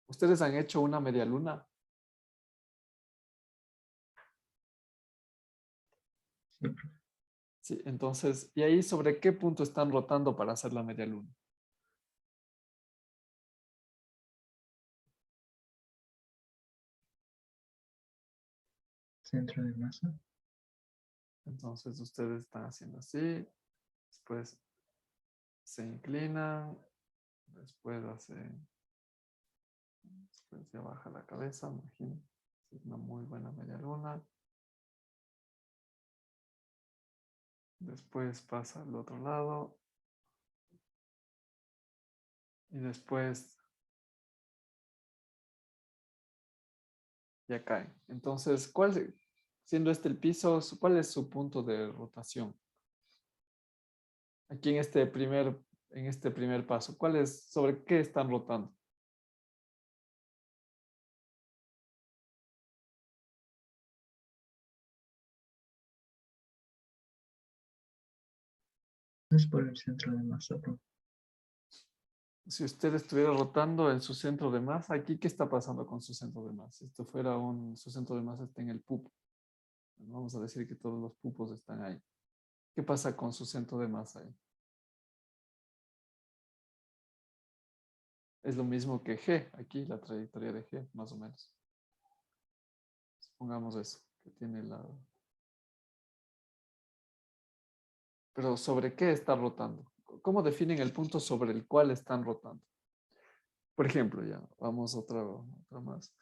¿Ustedes han hecho una media luna? Sí, entonces, ¿y ahí sobre qué punto están rotando para hacer la media luna? Centro de masa. Entonces, ustedes están haciendo así, después se inclinan, después después se baja la cabeza, imagino. Es una muy buena media luna. Después pasa al otro lado. Y después ya cae. Entonces, siendo este el piso, cuál es su punto de rotación? Aquí en este primer paso, sobre qué están rotando? Es por el centro de masa, profe. Si usted estuviera rotando en su centro de masa, aquí, ¿qué está pasando con su centro de masa? Si esto fuera su centro de masa está en el pupo. Vamos a decir que todos los pupos están ahí. ¿Qué pasa con su centro de masa ahí? Es lo mismo que G, aquí la trayectoria de G, más o menos. Supongamos eso, que tiene la... Pero ¿sobre qué está rotando? ¿Cómo definen el punto sobre el cual están rotando? Por ejemplo, ya, vamos a otra más.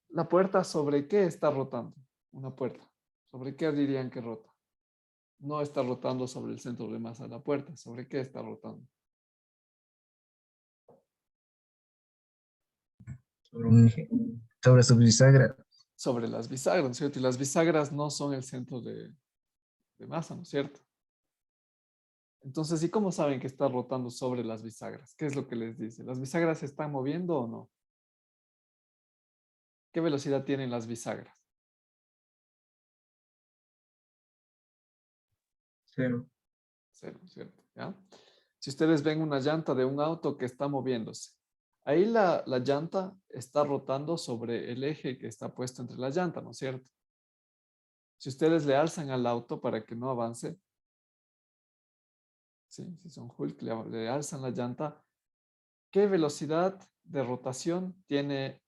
La puerta, ¿sobre qué está rotando? Una puerta. ¿Sobre qué dirían que rota? No está rotando sobre el centro de masa de la puerta. ¿Sobre qué está rotando? Sobre, sobre su bisagra. Sobre las bisagras, ¿no es cierto? Y las bisagras no son el centro de masa, ¿no es cierto? Entonces, ¿y cómo saben que está rotando sobre las bisagras? ¿Qué es lo que les dice? ¿Las bisagras se están moviendo o no? ¿Qué velocidad tienen las bisagras? Cero. Cero, ¿cierto? ¿Ya? Si ustedes ven una llanta de un auto que está moviéndose, ahí la llanta está rotando sobre el eje que está puesto entre la llanta, ¿no es cierto? Si ustedes le alzan al auto para que no avance, ¿sí? Si son Hulk, le alzan la llanta, ¿qué velocidad de rotación tiene?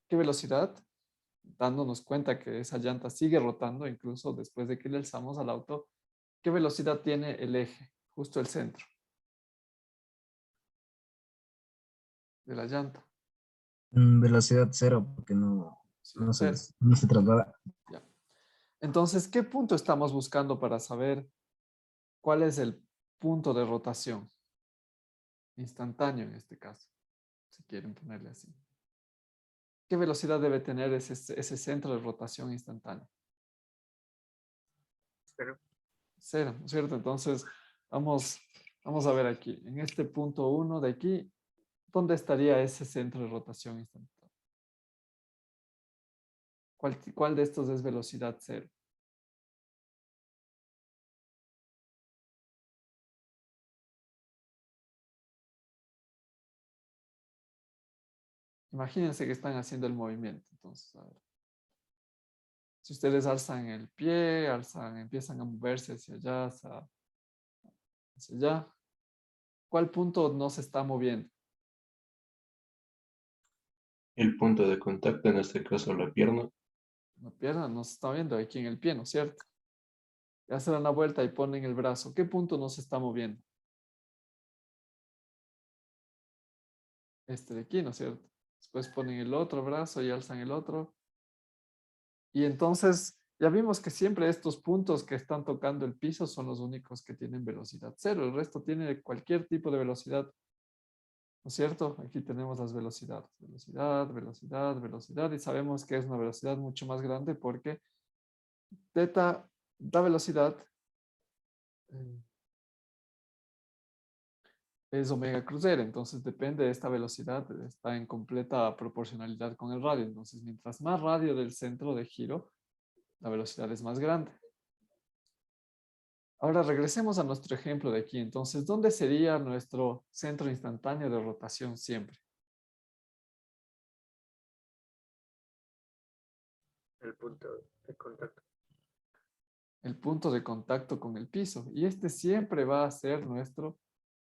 ¿Qué velocidad? Dándonos cuenta que esa llanta sigue rotando incluso después de que le alzamos al auto, ¿qué velocidad tiene el eje? Justo el centro de la llanta. Velocidad cero, porque Sí, cero. no se traslada. Ya. Entonces, ¿qué punto estamos buscando para saber cuál es el punto de rotación? Instantáneo en este caso, si quieren ponerle así. ¿Qué velocidad debe tener ese centro de rotación instantáneo? Pero, Cero, ¿no es cierto? Entonces, vamos a ver aquí. En este punto 1 de aquí, ¿dónde estaría ese centro de rotación instantánea? ¿Cuál de estos es velocidad cero? Imagínense que están haciendo el movimiento. Entonces, a ver. Si ustedes alzan el pie, empiezan a moverse hacia allá, hacia allá, ¿cuál punto no se está moviendo? El punto de contacto, en este caso la pierna. La pierna no se está moviendo aquí en el pie, ¿no es cierto? Ya se dan la vuelta y ponen el brazo. ¿Qué punto no se está moviendo? Este de aquí, ¿no es cierto? Después ponen el otro brazo y alzan el otro. Y entonces ya vimos que siempre estos puntos que están tocando el piso son los únicos que tienen velocidad cero. El resto tiene cualquier tipo de velocidad, ¿no es cierto? Aquí tenemos las velocidades. Velocidad, velocidad, velocidad. Y sabemos que es una velocidad mucho más grande porque teta da velocidad. es omega cruz R. Entonces depende de esta velocidad, está en completa proporcionalidad con el radio. Entonces mientras más radio del centro de giro, la velocidad es más grande. Ahora regresemos a nuestro ejemplo de aquí. Entonces, ¿dónde sería nuestro centro instantáneo de rotación siempre? El punto de contacto. El punto de contacto con el piso. Y este siempre va a ser nuestro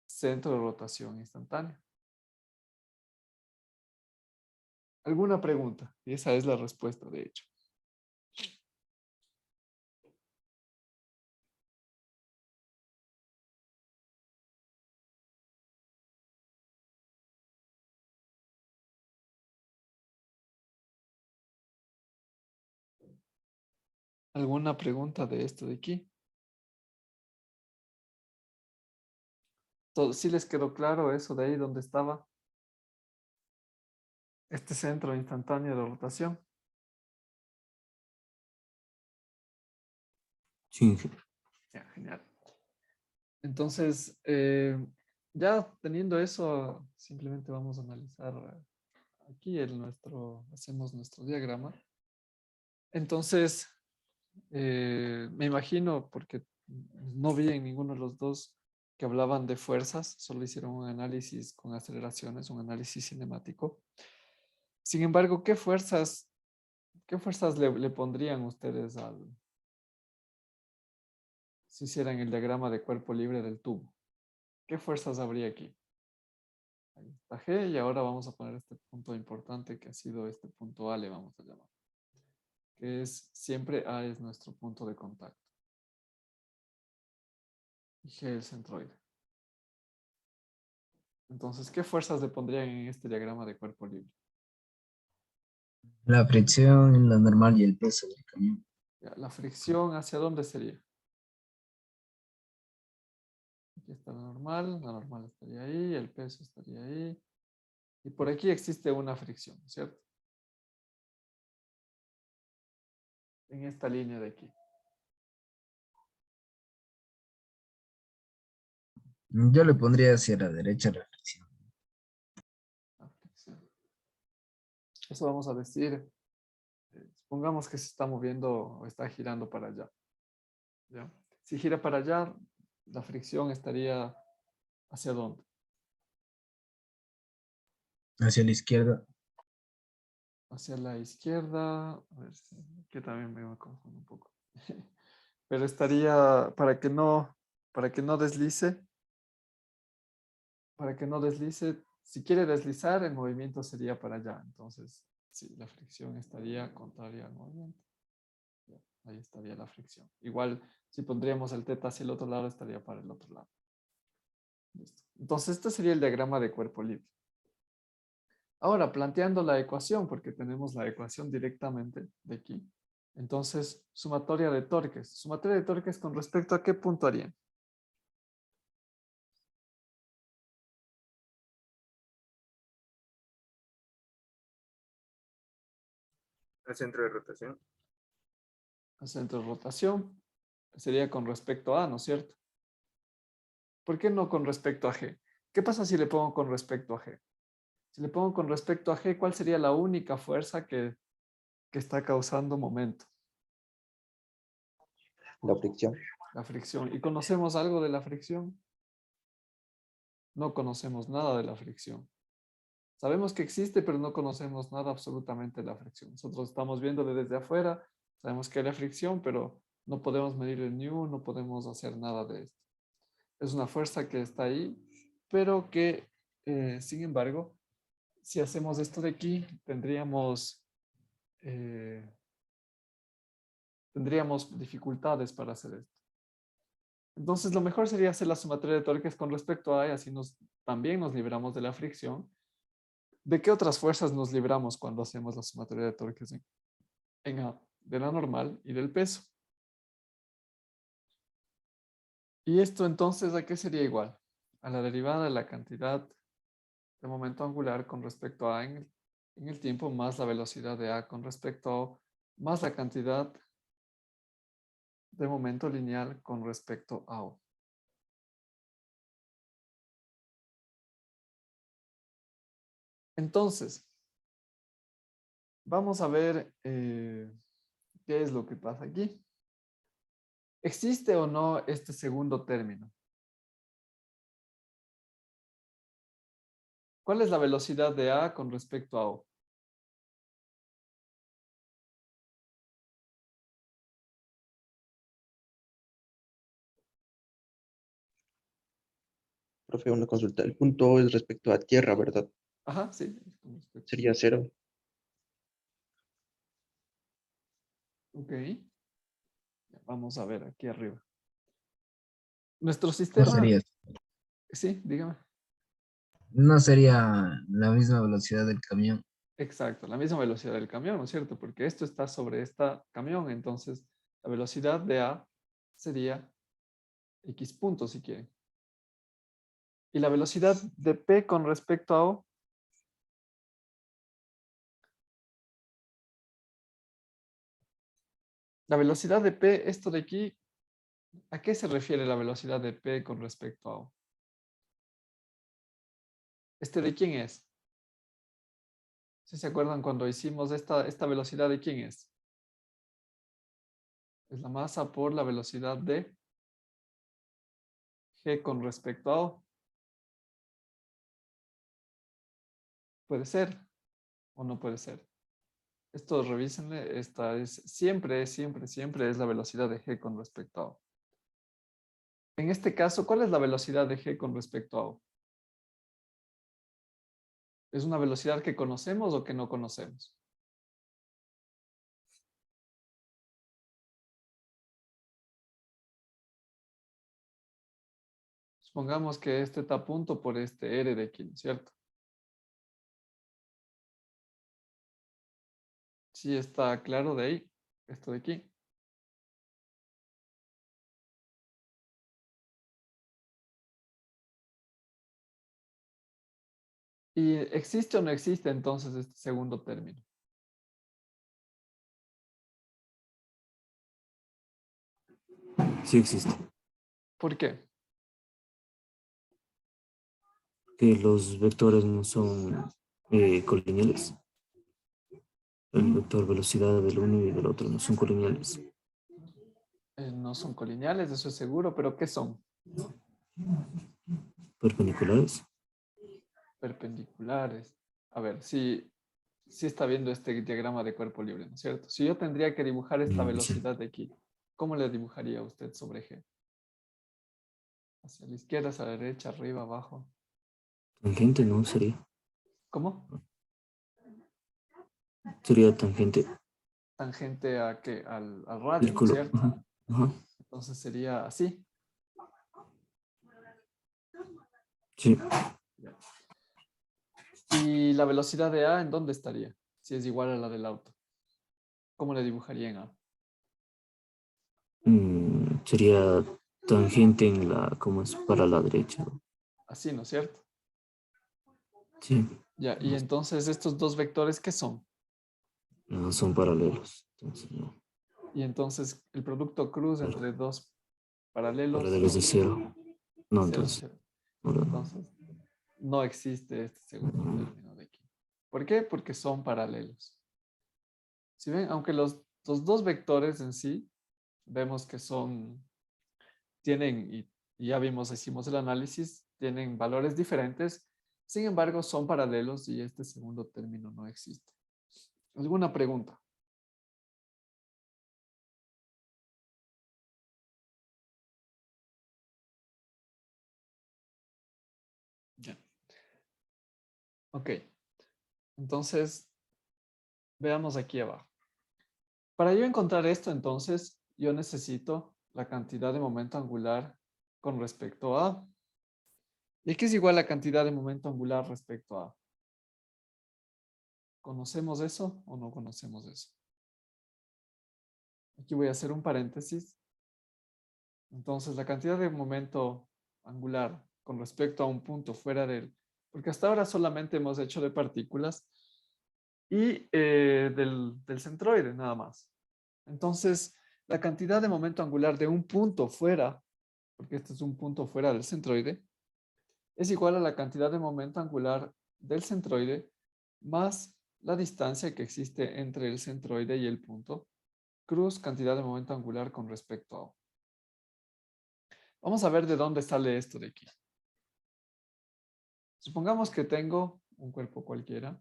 centro de rotación instantáneo. ¿Alguna pregunta? Y esa es la respuesta, de hecho. ¿Alguna pregunta de esto de aquí? ¿Sí les quedó claro eso de ahí donde estaba este centro instantáneo de rotación? Sí, Ya, genial. Entonces, ya teniendo eso, simplemente vamos a analizar aquí hacemos nuestro diagrama. Entonces, me imagino, porque no vi en ninguno de los dos que hablaban de fuerzas, solo hicieron un análisis con aceleraciones, un análisis cinemático. Sin embargo, ¿qué fuerzas le pondrían ustedes si hicieran el diagrama de cuerpo libre del tubo? ¿Qué fuerzas habría aquí? Ahí está G y ahora vamos a poner este punto importante que ha sido este punto A, le vamos a llamar. Que es siempre A es nuestro punto de contacto. Y G el centroide. Entonces, ¿qué fuerzas le pondrían en este diagrama de cuerpo libre? La fricción, la normal y el peso del camión. Ya, la fricción, ¿hacia dónde sería? Aquí está la normal estaría ahí, el peso estaría ahí. Y por aquí existe una fricción, ¿cierto? En esta línea de aquí. Yo le pondría hacia la derecha la fricción. La fricción. Eso vamos a decir, supongamos que se está moviendo o está girando para allá. ¿Ya? Si gira para allá, la fricción estaría ¿hacia dónde? Hacia la izquierda. Hacia la izquierda. A ver, que también me confundo un poco. Pero estaría para que no deslice, si quiere deslizar, el movimiento sería para allá. Entonces, sí, la fricción estaría contraria al movimiento. Ya, ahí estaría la fricción. Igual, si pondríamos el teta hacia el otro lado, estaría para el otro lado. Listo. Entonces, este sería el diagrama de cuerpo libre. Ahora, planteando la ecuación, porque tenemos la ecuación directamente de aquí. Entonces, sumatoria de torques. Sumatoria de torques con respecto a qué punto harían. El centro de rotación. El centro de rotación sería con respecto a, ¿no es cierto? ¿Por qué no con respecto a G? ¿Qué pasa si le pongo con respecto a G? Si le pongo con respecto a G, ¿cuál sería la única fuerza que está causando momento? La fricción. La fricción. ¿Y conocemos algo de la fricción? No conocemos nada de la fricción. Sabemos que existe, pero no conocemos nada absolutamente de la fricción. Nosotros estamos viéndole desde afuera, sabemos que hay la fricción, pero no podemos medir el nu, no podemos hacer nada de esto. Es una fuerza que está ahí, pero que, sin embargo, si hacemos esto de aquí, tendríamos dificultades para hacer esto. Entonces, lo mejor sería hacer la sumatoria de torques con respecto a, y así también nos libramos de la fricción. ¿De qué otras fuerzas nos libramos cuando hacemos la sumatoria de torques en A? De la normal y del peso. ¿Y esto entonces a qué sería igual? A la derivada de la cantidad de momento angular con respecto a en el tiempo más la velocidad de A con respecto a más la cantidad de momento lineal con respecto a O. Entonces, vamos a ver qué es lo que pasa aquí. ¿Existe o no este segundo término? ¿Cuál es la velocidad de A con respecto a O? Profe, una consulta. El punto es respecto a tierra, ¿verdad? Ajá, sí. Con respecto. Sería 0. Ok. Vamos a ver aquí arriba. Nuestro No sistema, sería, sí, dígame. no sería la misma velocidad del camión. Exacto, la misma velocidad del camión, ¿no es cierto? Porque esto está sobre esta camión, entonces la velocidad de A sería X puntos si quieren. Y la velocidad de P con respecto a O. La velocidad de P, esto de aquí, ¿a qué se refiere la velocidad de P con respecto a O? ¿Este de quién es? Si se acuerdan cuando hicimos esta velocidad de quién es? Es la masa por la velocidad de G con respecto a O. Puede ser o no puede ser. Esto revísenle, esta es siempre es la velocidad de G con respecto a O. En este caso, ¿cuál es la velocidad de G con respecto a O? ¿Es una velocidad que conocemos o que no conocemos? Supongamos que este está a punto por este R de aquí, ¿no es cierto? Sí está claro de ahí, esto de aquí. ¿Y existe o no existe entonces este segundo término? Sí existe. ¿Por qué? Que los vectores no son colineales. El vector velocidad del uno y del otro no son colineales. No son colineales, eso es seguro, pero ¿qué son? Perpendiculares. Perpendiculares. A ver, si está viendo este diagrama de cuerpo libre, ¿no es cierto? Si yo tendría que dibujar esta Sí. velocidad de aquí, ¿cómo le dibujaría usted sobre G? Hacia la izquierda, hacia la derecha, arriba, abajo. Tangente, ¿no? Sería. ¿Cómo? Sería tangente. Tangente a qué? Al radio, ¿no es Círculo. cierto? Ajá. Ajá. Entonces sería así. Sí. ¿Y la velocidad de A en dónde estaría? Si es igual a la del auto. ¿Cómo le dibujaría en A? Sería tangente en la, ¿cómo es? Para la derecha. Así, ¿no es cierto? Sí. Ya, y entonces estos dos vectores, ¿qué son? No son paralelos. Entonces, no. Y entonces el producto cruz entre dos paralelos, Paralelos de cero. No, cero, entonces. cero. No, no. Entonces, no existe este segundo término de aquí. ¿Por qué? Porque son paralelos. Si ven, aunque los dos vectores en sí, vemos que tienen, y ya vimos, hicimos el análisis, tienen valores diferentes, sin embargo, son paralelos y este segundo término no existe. ¿Alguna pregunta? Ya. Ok. Entonces, veamos aquí abajo. Para yo encontrar esto, entonces, yo necesito la cantidad de momento angular con respecto a. ¿Y qué es igual a la cantidad de momento angular respecto a? ¿Conocemos eso o no conocemos eso? Aquí voy a hacer un paréntesis. Entonces, la cantidad de momento angular con respecto a un punto fuera del... Porque hasta ahora solamente hemos hecho de partículas y del centroide, nada más. Entonces, la cantidad de momento angular de un punto fuera, porque este es un punto fuera del centroide, es igual a la cantidad de momento angular del centroide más la distancia que existe entre el centroide y el punto, cruz cantidad de momento angular con respecto a O. Vamos a ver de dónde sale esto de aquí. Supongamos que tengo un cuerpo cualquiera.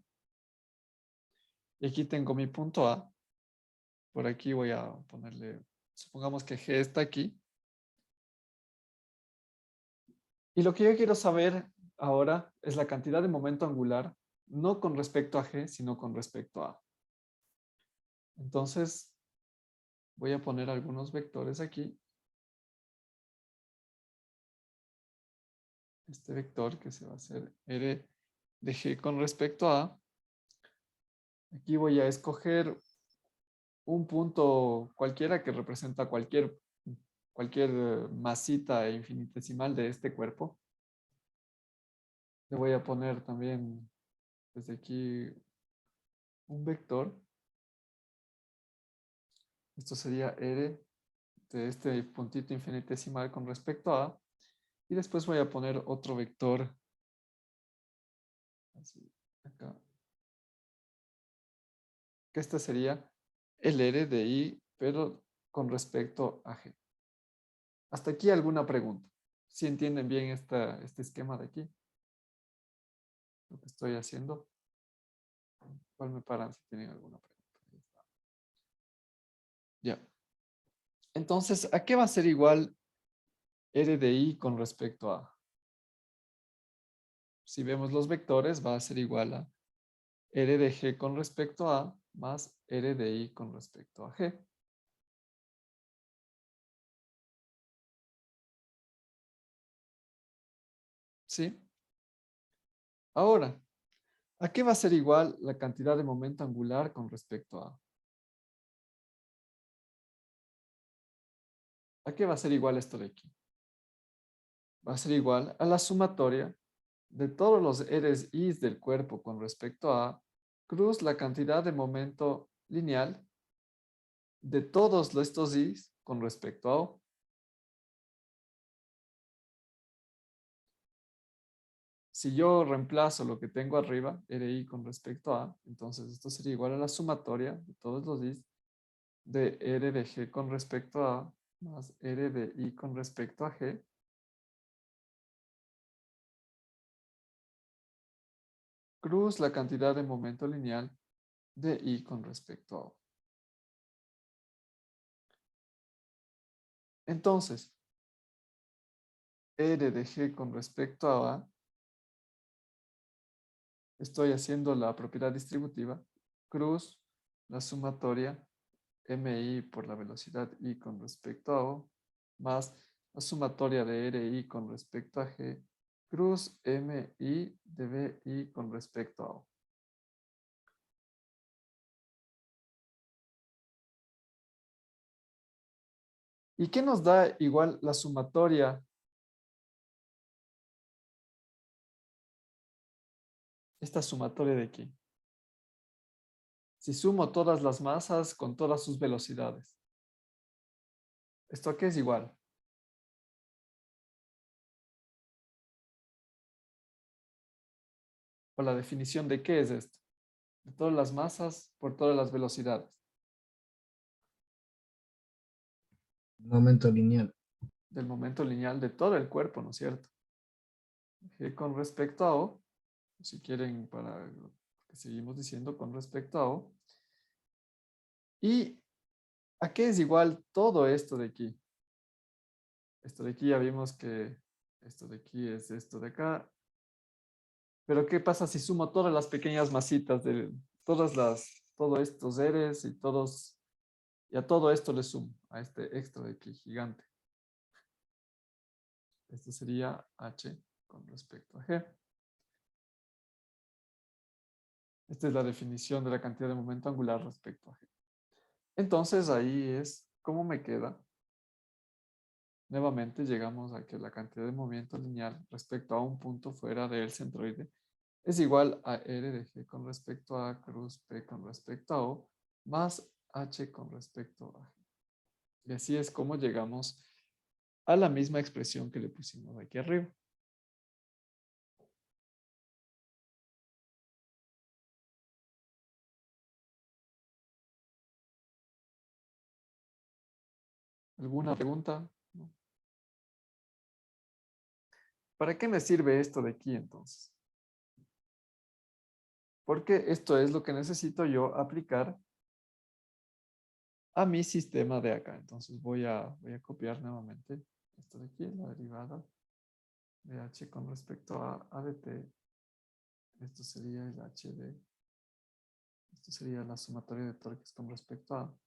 Y aquí tengo mi punto A. Por aquí voy a ponerle, supongamos que G está aquí. Y lo que yo quiero saber ahora es la cantidad de momento angular, no con respecto a G, sino con respecto a A. Entonces, voy a poner algunos vectores aquí. Este vector que se va a hacer R de G con respecto a A. Aquí voy a escoger un punto cualquiera que representa cualquier masita infinitesimal de este cuerpo. Le voy a poner también desde aquí un vector. Esto sería R de este puntito infinitesimal con respecto a. Y después voy a poner otro vector. Así, acá. Que este sería el R de I, pero con respecto a G. Hasta aquí alguna pregunta. ¿Sí entienden bien este esquema de aquí? Lo que estoy haciendo. ¿Cuál me paran si tienen alguna pregunta? Ya. Entonces, ¿a qué va a ser igual R de I con respecto a? Si vemos los vectores, va a ser igual a R de G con respecto a más R de I con respecto a G. ¿Sí? Ahora, ¿a qué va a ser igual la cantidad de momento angular con respecto a? ¿A qué va a ser igual esto de aquí? Va a ser igual a la sumatoria de todos los R's I's del cuerpo con respecto a cruz la cantidad de momento lineal de todos estos I's con respecto a O. Si yo reemplazo lo que tengo arriba, RI con respecto a, entonces esto sería igual a la sumatoria de todos los I's de R de G con respecto a más R de I con respecto a G. Cruz la cantidad de momento lineal de I con respecto a O. Entonces, R de G con respecto a, estoy haciendo la propiedad distributiva, cruz la sumatoria MI por la velocidad I con respecto a O, más la sumatoria de RI con respecto a G, cruz MI de BI con respecto a O. ¿Y qué nos da igual la sumatoria? Esta sumatoria de aquí. Si sumo todas las masas con todas sus velocidades. ¿Esto a qué es igual? O la definición de qué es esto. De todas las masas por todas las velocidades. Momento lineal. Del momento lineal de todo el cuerpo, ¿no es cierto? G con respecto a O, si quieren, para lo que seguimos diciendo con respecto a O. ¿Y a qué es igual todo esto de aquí? Esto de aquí ya vimos que esto de aquí es esto de acá. Pero ¿qué pasa si sumo todas las pequeñas masitas de todos estos R's y a todo esto le sumo, a este extra de aquí, gigante? Esto sería H con respecto a G. Esta es la definición de la cantidad de momento angular respecto a G. Entonces ahí es cómo me queda. Nuevamente llegamos a que la cantidad de movimiento lineal respecto a un punto fuera del centroide es igual a R de G con respecto a cruz P con respecto a O más H con respecto a G. Y así es como llegamos a la misma expresión que le pusimos aquí arriba. ¿Alguna pregunta? ¿No? ¿Para qué me sirve esto de aquí entonces? Porque esto es lo que necesito yo aplicar a mi sistema de acá. Entonces voy a copiar nuevamente esto de aquí, la derivada de h con respecto a de t. Esto sería el h de, esto sería la sumatoria de torques con respecto a.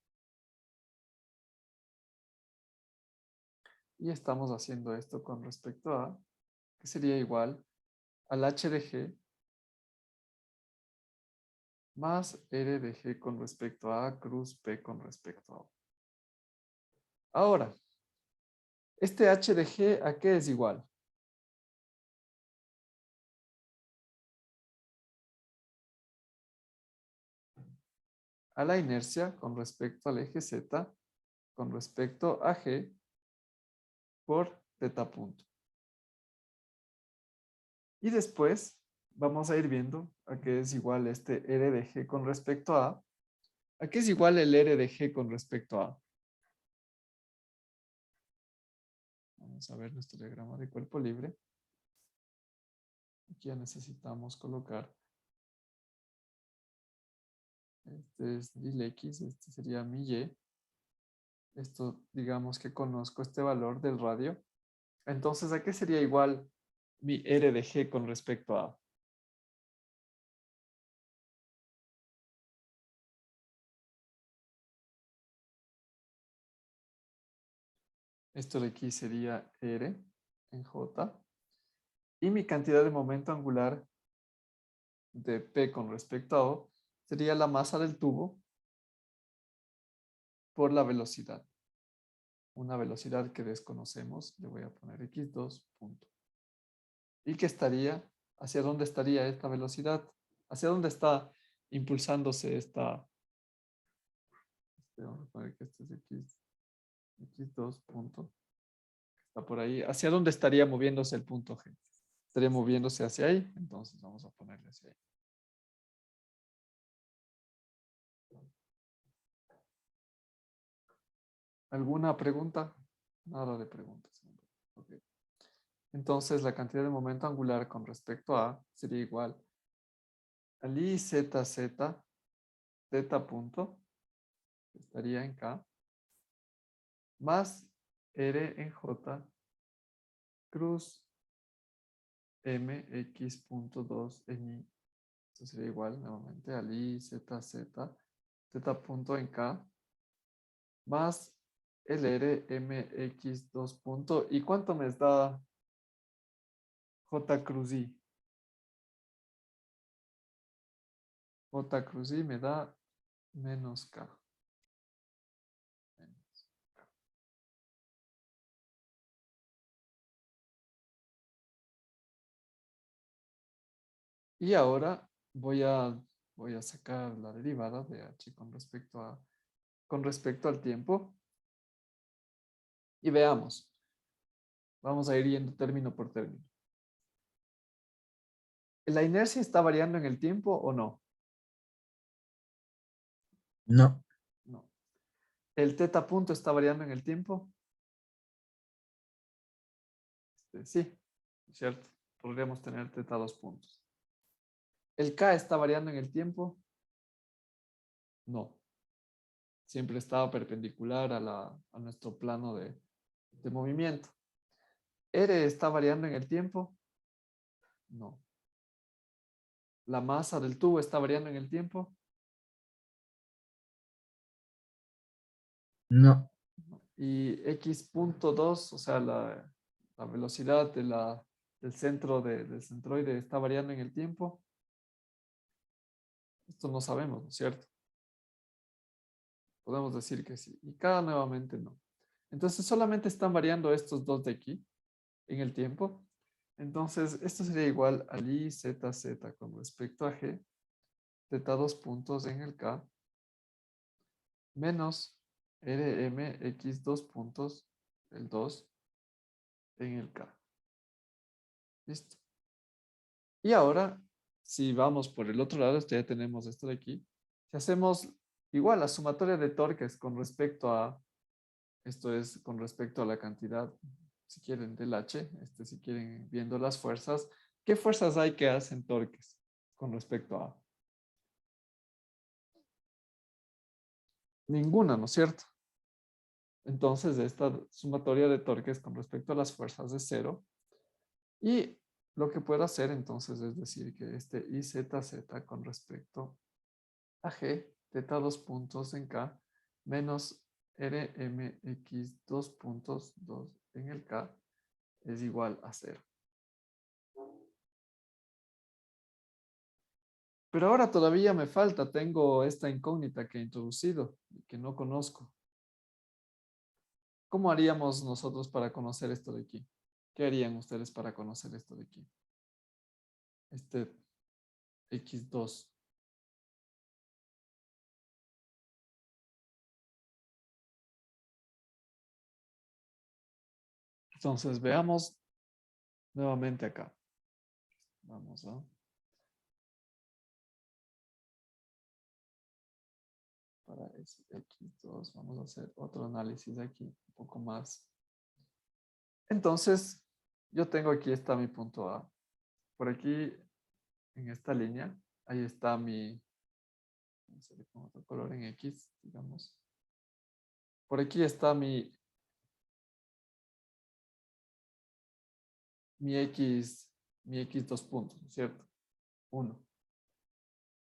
Y estamos haciendo esto con respecto a, que sería igual al h de g más r de g con respecto a cruz p con respecto a. Ahora, este h de g, ¿a qué es igual? A la inercia con respecto al eje z con respecto a g por teta punto. Y después vamos a ir viendo a qué es igual este r de g con respecto a qué es igual el r de g con respecto a. Vamos a ver nuestro diagrama de cuerpo libre. Aquí ya necesitamos colocar. Este es mil x, este sería mi y. Esto, digamos que conozco este valor del radio. Entonces, ¿a qué sería igual mi r de g con respecto a? Esto de aquí sería r en j. Y mi cantidad de momento angular de P con respecto a O sería la masa del tubo por la velocidad. Una velocidad que desconocemos, le voy a poner x2 punto. ¿Y qué estaría? ¿Hacia dónde estaría esta velocidad? ¿Hacia dónde está impulsándose esta? Vamos a poner que este es x2 punto. Está por ahí. ¿Hacia dónde estaría moviéndose el punto G? Estaría moviéndose hacia ahí, entonces vamos a ponerle hacia ahí. ¿Alguna pregunta? Nada de preguntas. Okay. Entonces la cantidad de momento angular con respecto a sería igual al I Z Z teta punto, que estaría en K, más R en J cruz M X punto 2 en I. Esto sería igual nuevamente al I Z Z teta punto en K más el R M X 2 punto. ¿Y cuánto me da J cruz I? J cruz I me da menos K. Y ahora voy a sacar la derivada de h con respecto al tiempo. Y veamos. Vamos a ir yendo término por término. ¿La inercia está variando en el tiempo o no? No, No. ¿El teta punto está variando en el tiempo? Sí, ¿cierto? Podríamos tener teta 2 puntos. ¿El K está variando en el tiempo? No. Siempre estaba perpendicular a nuestro plano de movimiento. ¿R está variando en el tiempo? No. ¿La masa del tubo está variando en el tiempo? no, Y x.2, o sea, la velocidad del centro del centroide está variando en el tiempo. Esto no sabemos, ¿no es cierto? Podemos decir que sí. Y K nuevamente no. Entonces solamente están variando estos dos de aquí en el tiempo. Entonces esto sería igual al I, Z, Z con respecto a G, teta 2 puntos en el K, menos RM X 2 puntos, el 2 en el K. Listo. Y ahora, si vamos por el otro lado, esto ya tenemos esto de aquí. Si hacemos igual la sumatoria de torques con respecto a Esto es con respecto a la cantidad, si quieren, del H. Si quieren, viendo las fuerzas. ¿Qué fuerzas hay que hacen torques con respecto a? Ninguna, ¿no es cierto? Entonces, esta sumatoria de torques con respecto a las fuerzas es 0. Y lo que puedo hacer entonces es decir que este IZZ con respecto a G, teta 2 puntos en K, menos RMX 2 puntos 2 en el K, es igual a 0. Pero ahora todavía me falta, tengo esta incógnita que he introducido y que no conozco. ¿Cómo haríamos nosotros para conocer esto de aquí? ¿Qué harían ustedes para conocer esto de aquí? Este X2. Entonces veamos nuevamente acá. Vamos a... Para ese X2 vamos a hacer otro análisis aquí, un poco más. Entonces, yo tengo aquí está mi punto A. Por aquí, en esta línea, ahí está mi... Vamos a ver con otro color en X, digamos. Por aquí está mi X, mi X2 puntos, ¿no es cierto? 1.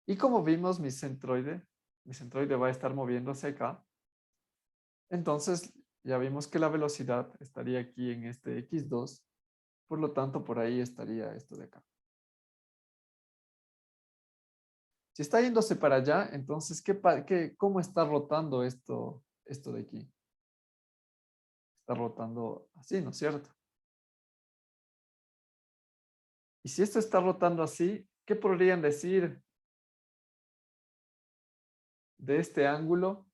Y como vimos, mi centroide va a estar moviéndose acá. Entonces, ya vimos que la velocidad estaría aquí en este X2. Por lo tanto, por ahí estaría esto de acá. Si está yéndose para allá, entonces, ¿cómo está rotando esto de aquí? Está rotando así, ¿no es cierto? Y si esto está rotando así, ¿qué podrían decir de este ángulo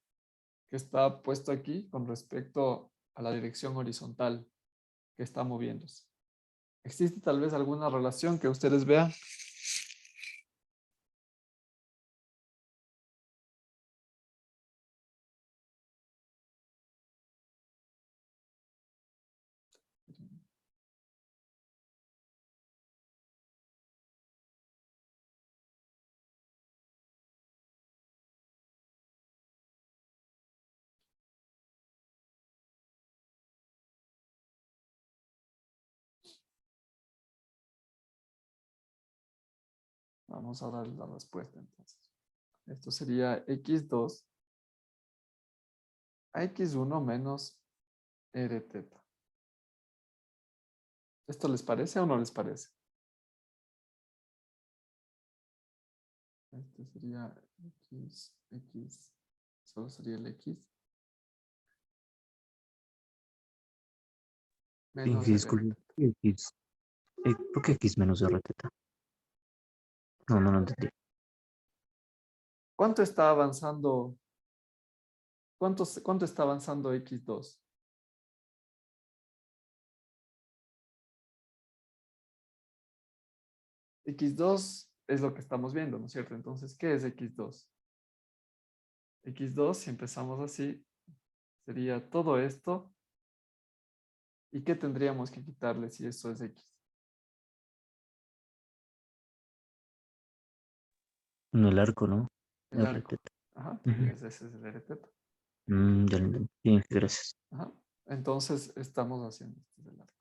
que está puesto aquí con respecto a la dirección horizontal que está moviéndose? ¿Existe tal vez alguna relación que ustedes vean? Vamos a darle la respuesta entonces. Esto sería X2 a X1 menos R teta. ¿Esto les parece o no les parece? Este sería X, solo sería el X. Menos R Disculpe, teta. X. ¿Por qué X menos R teta? No, no lo entendí. ¿Cuánto está avanzando? ¿Cuánto está avanzando X2? X2 es lo que estamos viendo, ¿no es cierto? Entonces, ¿qué es X2? X2, si empezamos así, sería todo esto. ¿Y qué tendríamos que quitarle si esto es X? En el arco, ¿no? El R arco. teta. Ajá, Ujú. ese es el R teta. Ya lo entendí. Bien, gracias. Ajá. Entonces, estamos haciendo este del arco.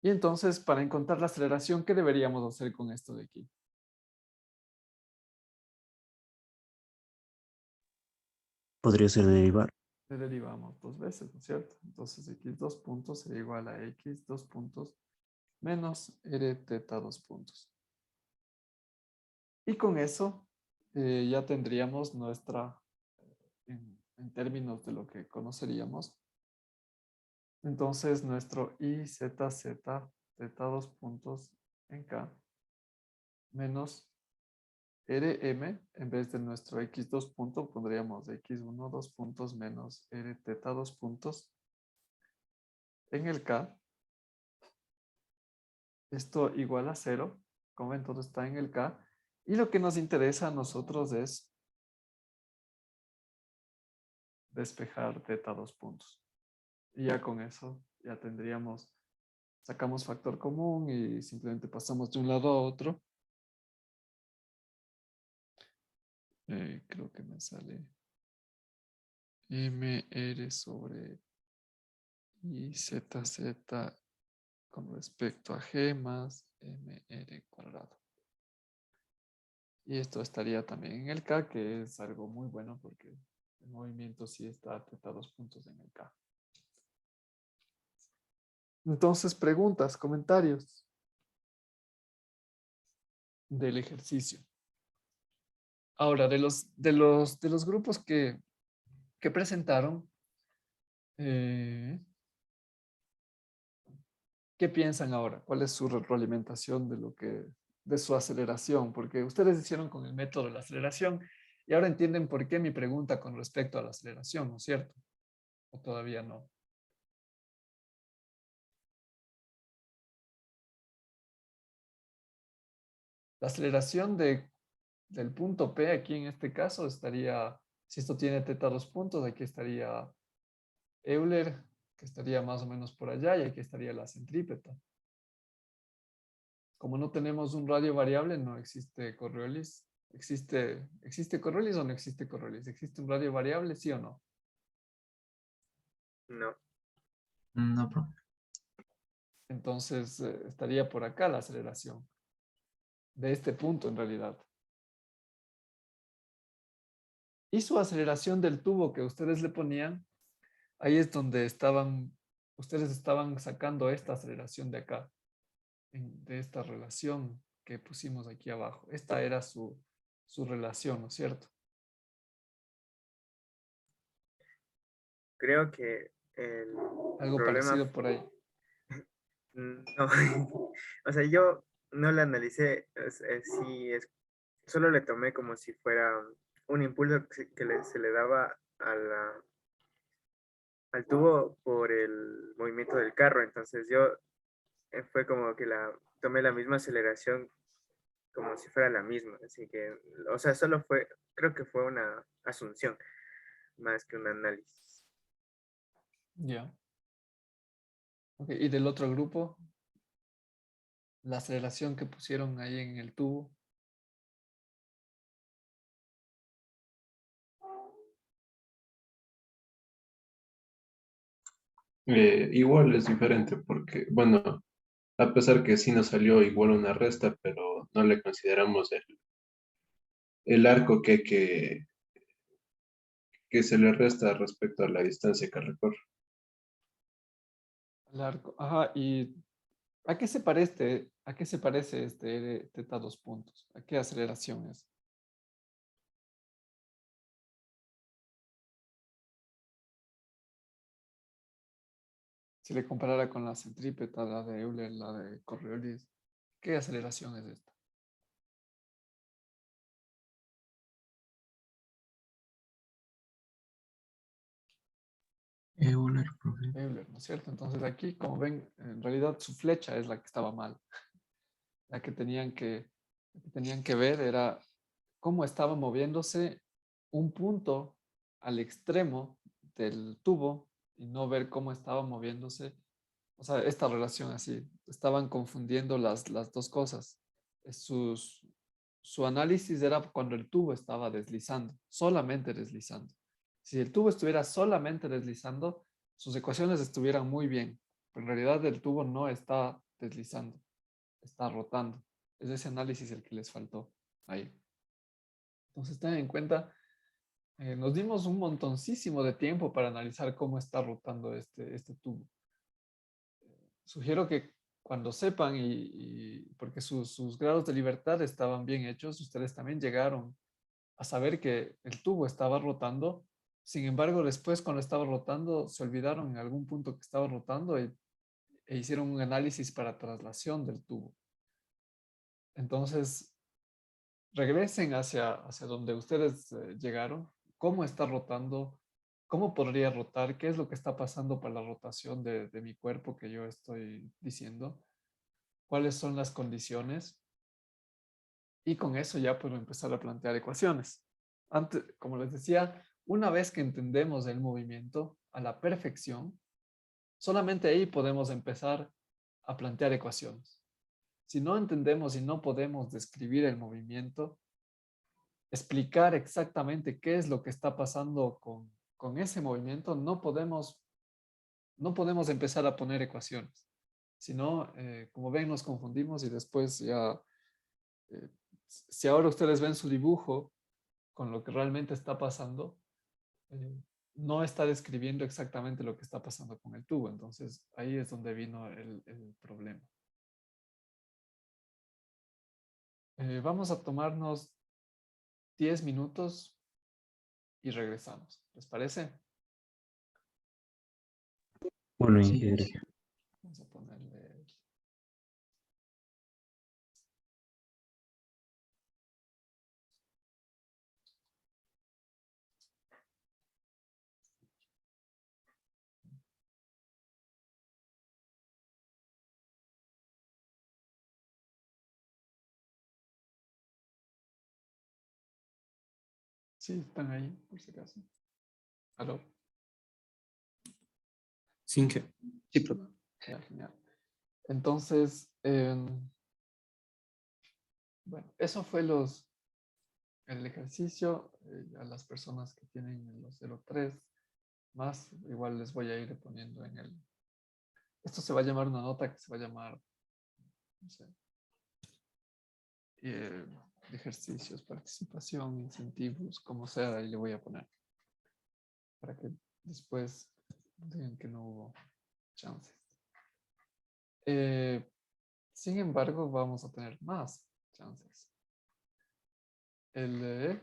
Y entonces, para encontrar la aceleración, ¿qué deberíamos hacer con esto de aquí? Podría ser derivar. Le derivamos 2 veces, ¿no es cierto? Entonces, X2 puntos sería igual a X2 puntos menos R teta 2 puntos. Y con eso ya tendríamos nuestra, en términos de lo que conoceríamos, entonces nuestro IZZ teta 2 puntos en K menos RM, en vez de nuestro X2 punto, pondríamos X1 2 puntos menos R teta 2 puntos en el K. Esto igual a 0, como ven, todo está en el K. Y lo que nos interesa a nosotros es despejar teta 2 puntos. Y ya con eso ya tendríamos, sacamos factor común y simplemente pasamos de un lado a otro. Creo que me sale MR sobre IZZ con respecto a G más MR cuadrado. Y esto estaría también en el K, que es algo muy bueno porque el movimiento sí está teta 2 puntos en el K. Entonces, preguntas, comentarios del ejercicio. Ahora, de los grupos que presentaron, ¿qué piensan ahora? ¿Cuál es su retroalimentación de su aceleración? Porque ustedes hicieron con el método de la aceleración y ahora entienden por qué mi pregunta con respecto a la aceleración, ¿no es cierto? ¿O todavía no? La aceleración del punto P aquí en este caso estaría, si esto tiene teta 2 puntos, aquí estaría Euler, que estaría más o menos por allá, y aquí estaría la centrípeta. Como no tenemos un radio variable, no existe Coriolis. ¿Existe Coriolis o no existe Coriolis? ¿Existe un radio variable, sí o no? No. No, profe. Entonces estaría por acá la aceleración. De este punto, en realidad. Y su aceleración del tubo que ustedes le ponían, ahí es donde ustedes estaban sacando esta aceleración de acá, de esta relación que pusimos aquí abajo. Esta era su relación, ¿no es cierto? Creo que el Algo problema, parecido por ahí. no, o sea, yo no lo analicé, solo le tomé como si fuera un impulso se le daba al tubo por el movimiento del carro, entonces yo fue como que tomé la misma aceleración como si fuera la misma, así que, o sea, creo que fue una asunción más que un análisis. Ya. Ok, y del otro grupo, la aceleración que pusieron ahí en el tubo. Igual es diferente porque, bueno, a pesar que sí nos salió igual una resta, pero no le consideramos el arco que se le resta respecto a la distancia que recorre. El arco. Ajá, ¿y a qué se parece este teta 2 puntos? ¿A qué aceleración es? Si le comparara con la centrípeta, la de Euler, la de Coriolis, ¿qué aceleración es esta? Euler, profe. Euler, ¿no es cierto? Entonces aquí, como ven, en realidad su flecha es la que estaba mal. La que tenían que ver era cómo estaba moviéndose un punto al extremo del tubo y no ver cómo estaba moviéndose. O sea, esta relación así, estaban confundiendo las dos cosas. Su análisis era cuando el tubo estaba deslizando, solamente deslizando. Si el tubo estuviera solamente deslizando, sus ecuaciones estuvieran muy bien, pero en realidad el tubo no está deslizando, está rotando. Es ese análisis el que les faltó ahí. Entonces, ten en cuenta, nos dimos un montoncísimo de tiempo para analizar cómo está rotando este tubo. Sugiero que cuando sepan porque sus grados de libertad estaban bien hechos, ustedes también llegaron a saber que el tubo estaba rotando. Sin embargo, después cuando estaba rotando, se olvidaron en algún punto que estaba rotando e hicieron un análisis para traslación del tubo. Entonces, regresen hacia donde ustedes llegaron, cómo está rotando, cómo podría rotar, qué es lo que está pasando para la rotación de mi cuerpo que yo estoy diciendo, cuáles son las condiciones y con eso ya puedo empezar a plantear ecuaciones. Antes, como les decía, Una vez que entendemos el movimiento a la perfección, solamente ahí podemos empezar a plantear ecuaciones. Si no entendemos y no podemos describir el movimiento, explicar exactamente qué es lo que está pasando con ese movimiento, no podemos empezar a poner ecuaciones. Si no, como ven, nos confundimos y después ya, si ahora ustedes ven su dibujo con lo que realmente está pasando, no está describiendo exactamente lo que está pasando con el tubo. Entonces, ahí es donde vino el problema. Vamos a tomarnos 10 minutos y regresamos. ¿Les parece? Bueno, Sí, ingeniero. Vamos a ponerle... Sí, están ahí, por si acaso. ¿Aló? Sin que. Sí, profe. Ya, genial. Entonces, bueno, eso fue el ejercicio. A las personas que tienen los 03 más, igual les voy a ir poniendo en el... Esto se va a llamar una nota que se va a llamar, no sé, eh, ejercicios, participación, incentivos, como sea, ahí le voy a poner. Para que después digan que no hubo chances. Sin embargo, vamos a tener más chances. En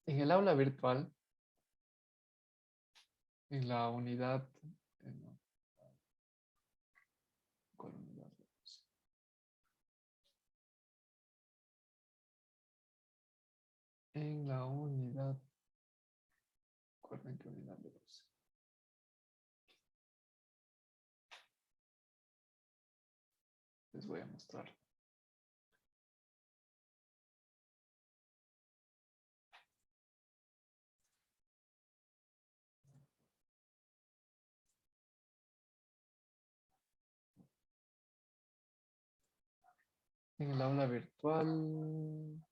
el aula virtual, en la unidad, no, ¿cuál unidad? En la unidad, recuerden qué unidad le puse. Les voy a mostrar. En el aula virtual,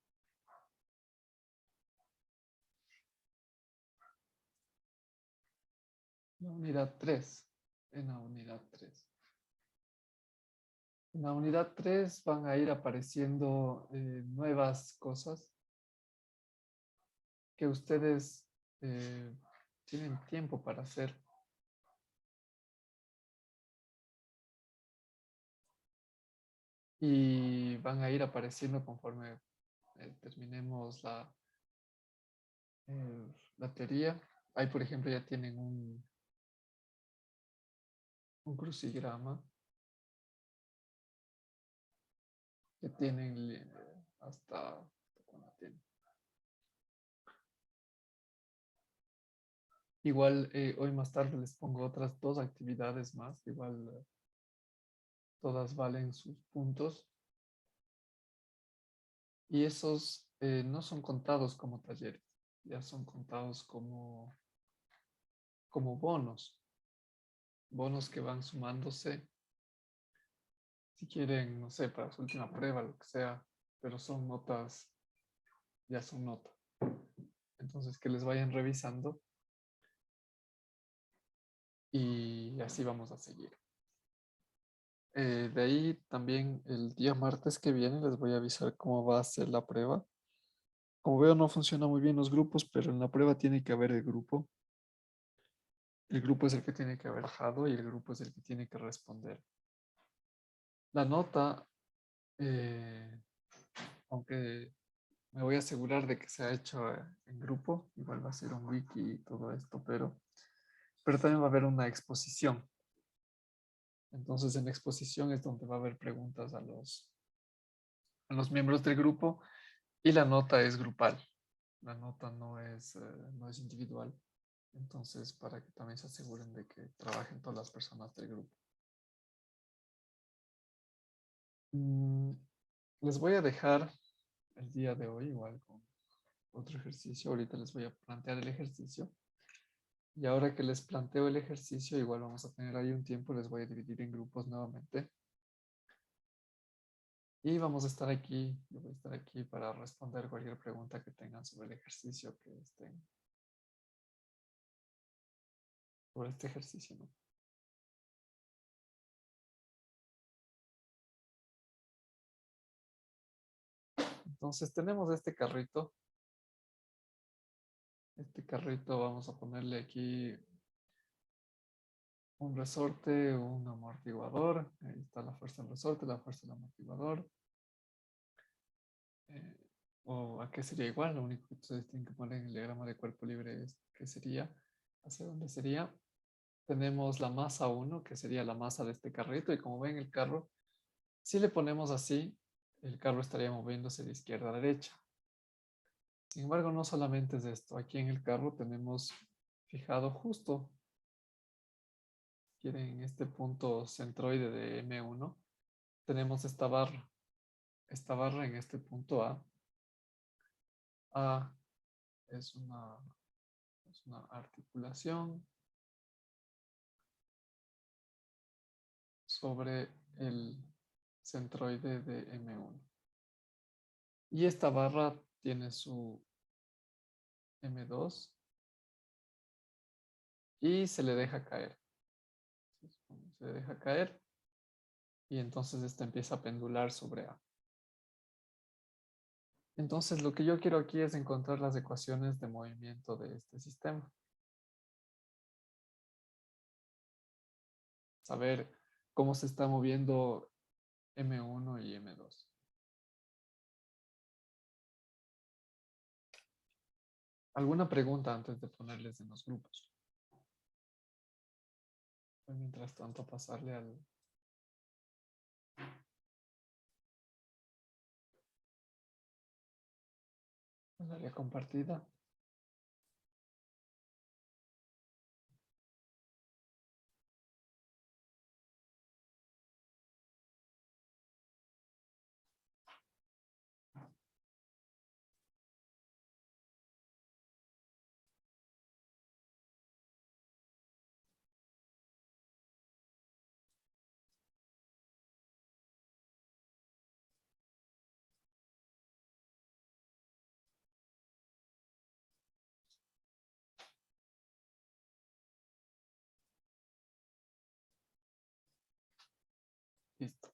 la unidad 3. En la unidad 3. En la unidad 3 van a ir apareciendo nuevas cosas que ustedes tienen tiempo para hacer. Y van a ir apareciendo conforme terminemos la teoría. Ahí, por ejemplo, ya tienen un crucigrama. Que tienen hasta cuando tienen. Igual hoy más tarde les pongo otras 2 actividades más. Igual todas valen sus puntos. Y esos no son contados como talleres. Ya son contados como bonos. Bonos que van sumándose. Si quieren, no sé, para su última prueba, lo que sea. Pero son notas, ya son notas. Entonces que les vayan revisando. Y así vamos a seguir. De ahí también el día martes que viene les voy a avisar cómo va a ser la prueba. Como veo, no funciona muy bien los grupos, pero en la prueba tiene que haber el grupo. El grupo es el que tiene que haber dejado y el grupo es el que tiene que responder. La nota, aunque me voy a asegurar de que se ha hecho en grupo, igual va a ser un wiki y todo esto, pero también va a haber una exposición. Entonces en la exposición es donde va a haber preguntas a los miembros del grupo y la nota es grupal. La nota no es individual. Entonces, para que también se aseguren de que trabajen todas las personas del grupo. Les voy a dejar el día de hoy igual con otro ejercicio. Ahorita les voy a plantear el ejercicio. Y ahora que les planteo el ejercicio, igual vamos a tener ahí un tiempo, les voy a dividir en grupos nuevamente. Y vamos a estar aquí, yo voy a estar aquí para responder cualquier pregunta que tengan sobre el ejercicio que estén. Sobre este ejercicio, ¿no? Entonces tenemos este carrito. Este carrito vamos a ponerle aquí un resorte, un amortiguador. Ahí está la fuerza del resorte, la fuerza del amortiguador. ¿O a qué sería igual? Lo único que ustedes tienen que poner en el diagrama de cuerpo libre es qué sería, hacia dónde sería. Tenemos la masa 1, que sería la masa de este carrito. Y como ven, el carro, si le ponemos así, el carro estaría moviéndose de izquierda a derecha. Sin embargo, no solamente es esto. Aquí en el carro tenemos fijado justo, quieren este punto centroide de M1, tenemos esta barra. Esta barra en este punto A. A es una articulación sobre el centroide de M1. Y esta barra tiene su M2 y se le deja caer. Se le deja caer y entonces esta empieza a pendular sobre A. Entonces lo que yo quiero aquí es encontrar las ecuaciones de movimiento de este sistema. Saber cómo se está moviendo M1 y M2. ¿Alguna pregunta antes de ponerles en los grupos? Voy mientras tanto a pasarle al área compartida. Listo.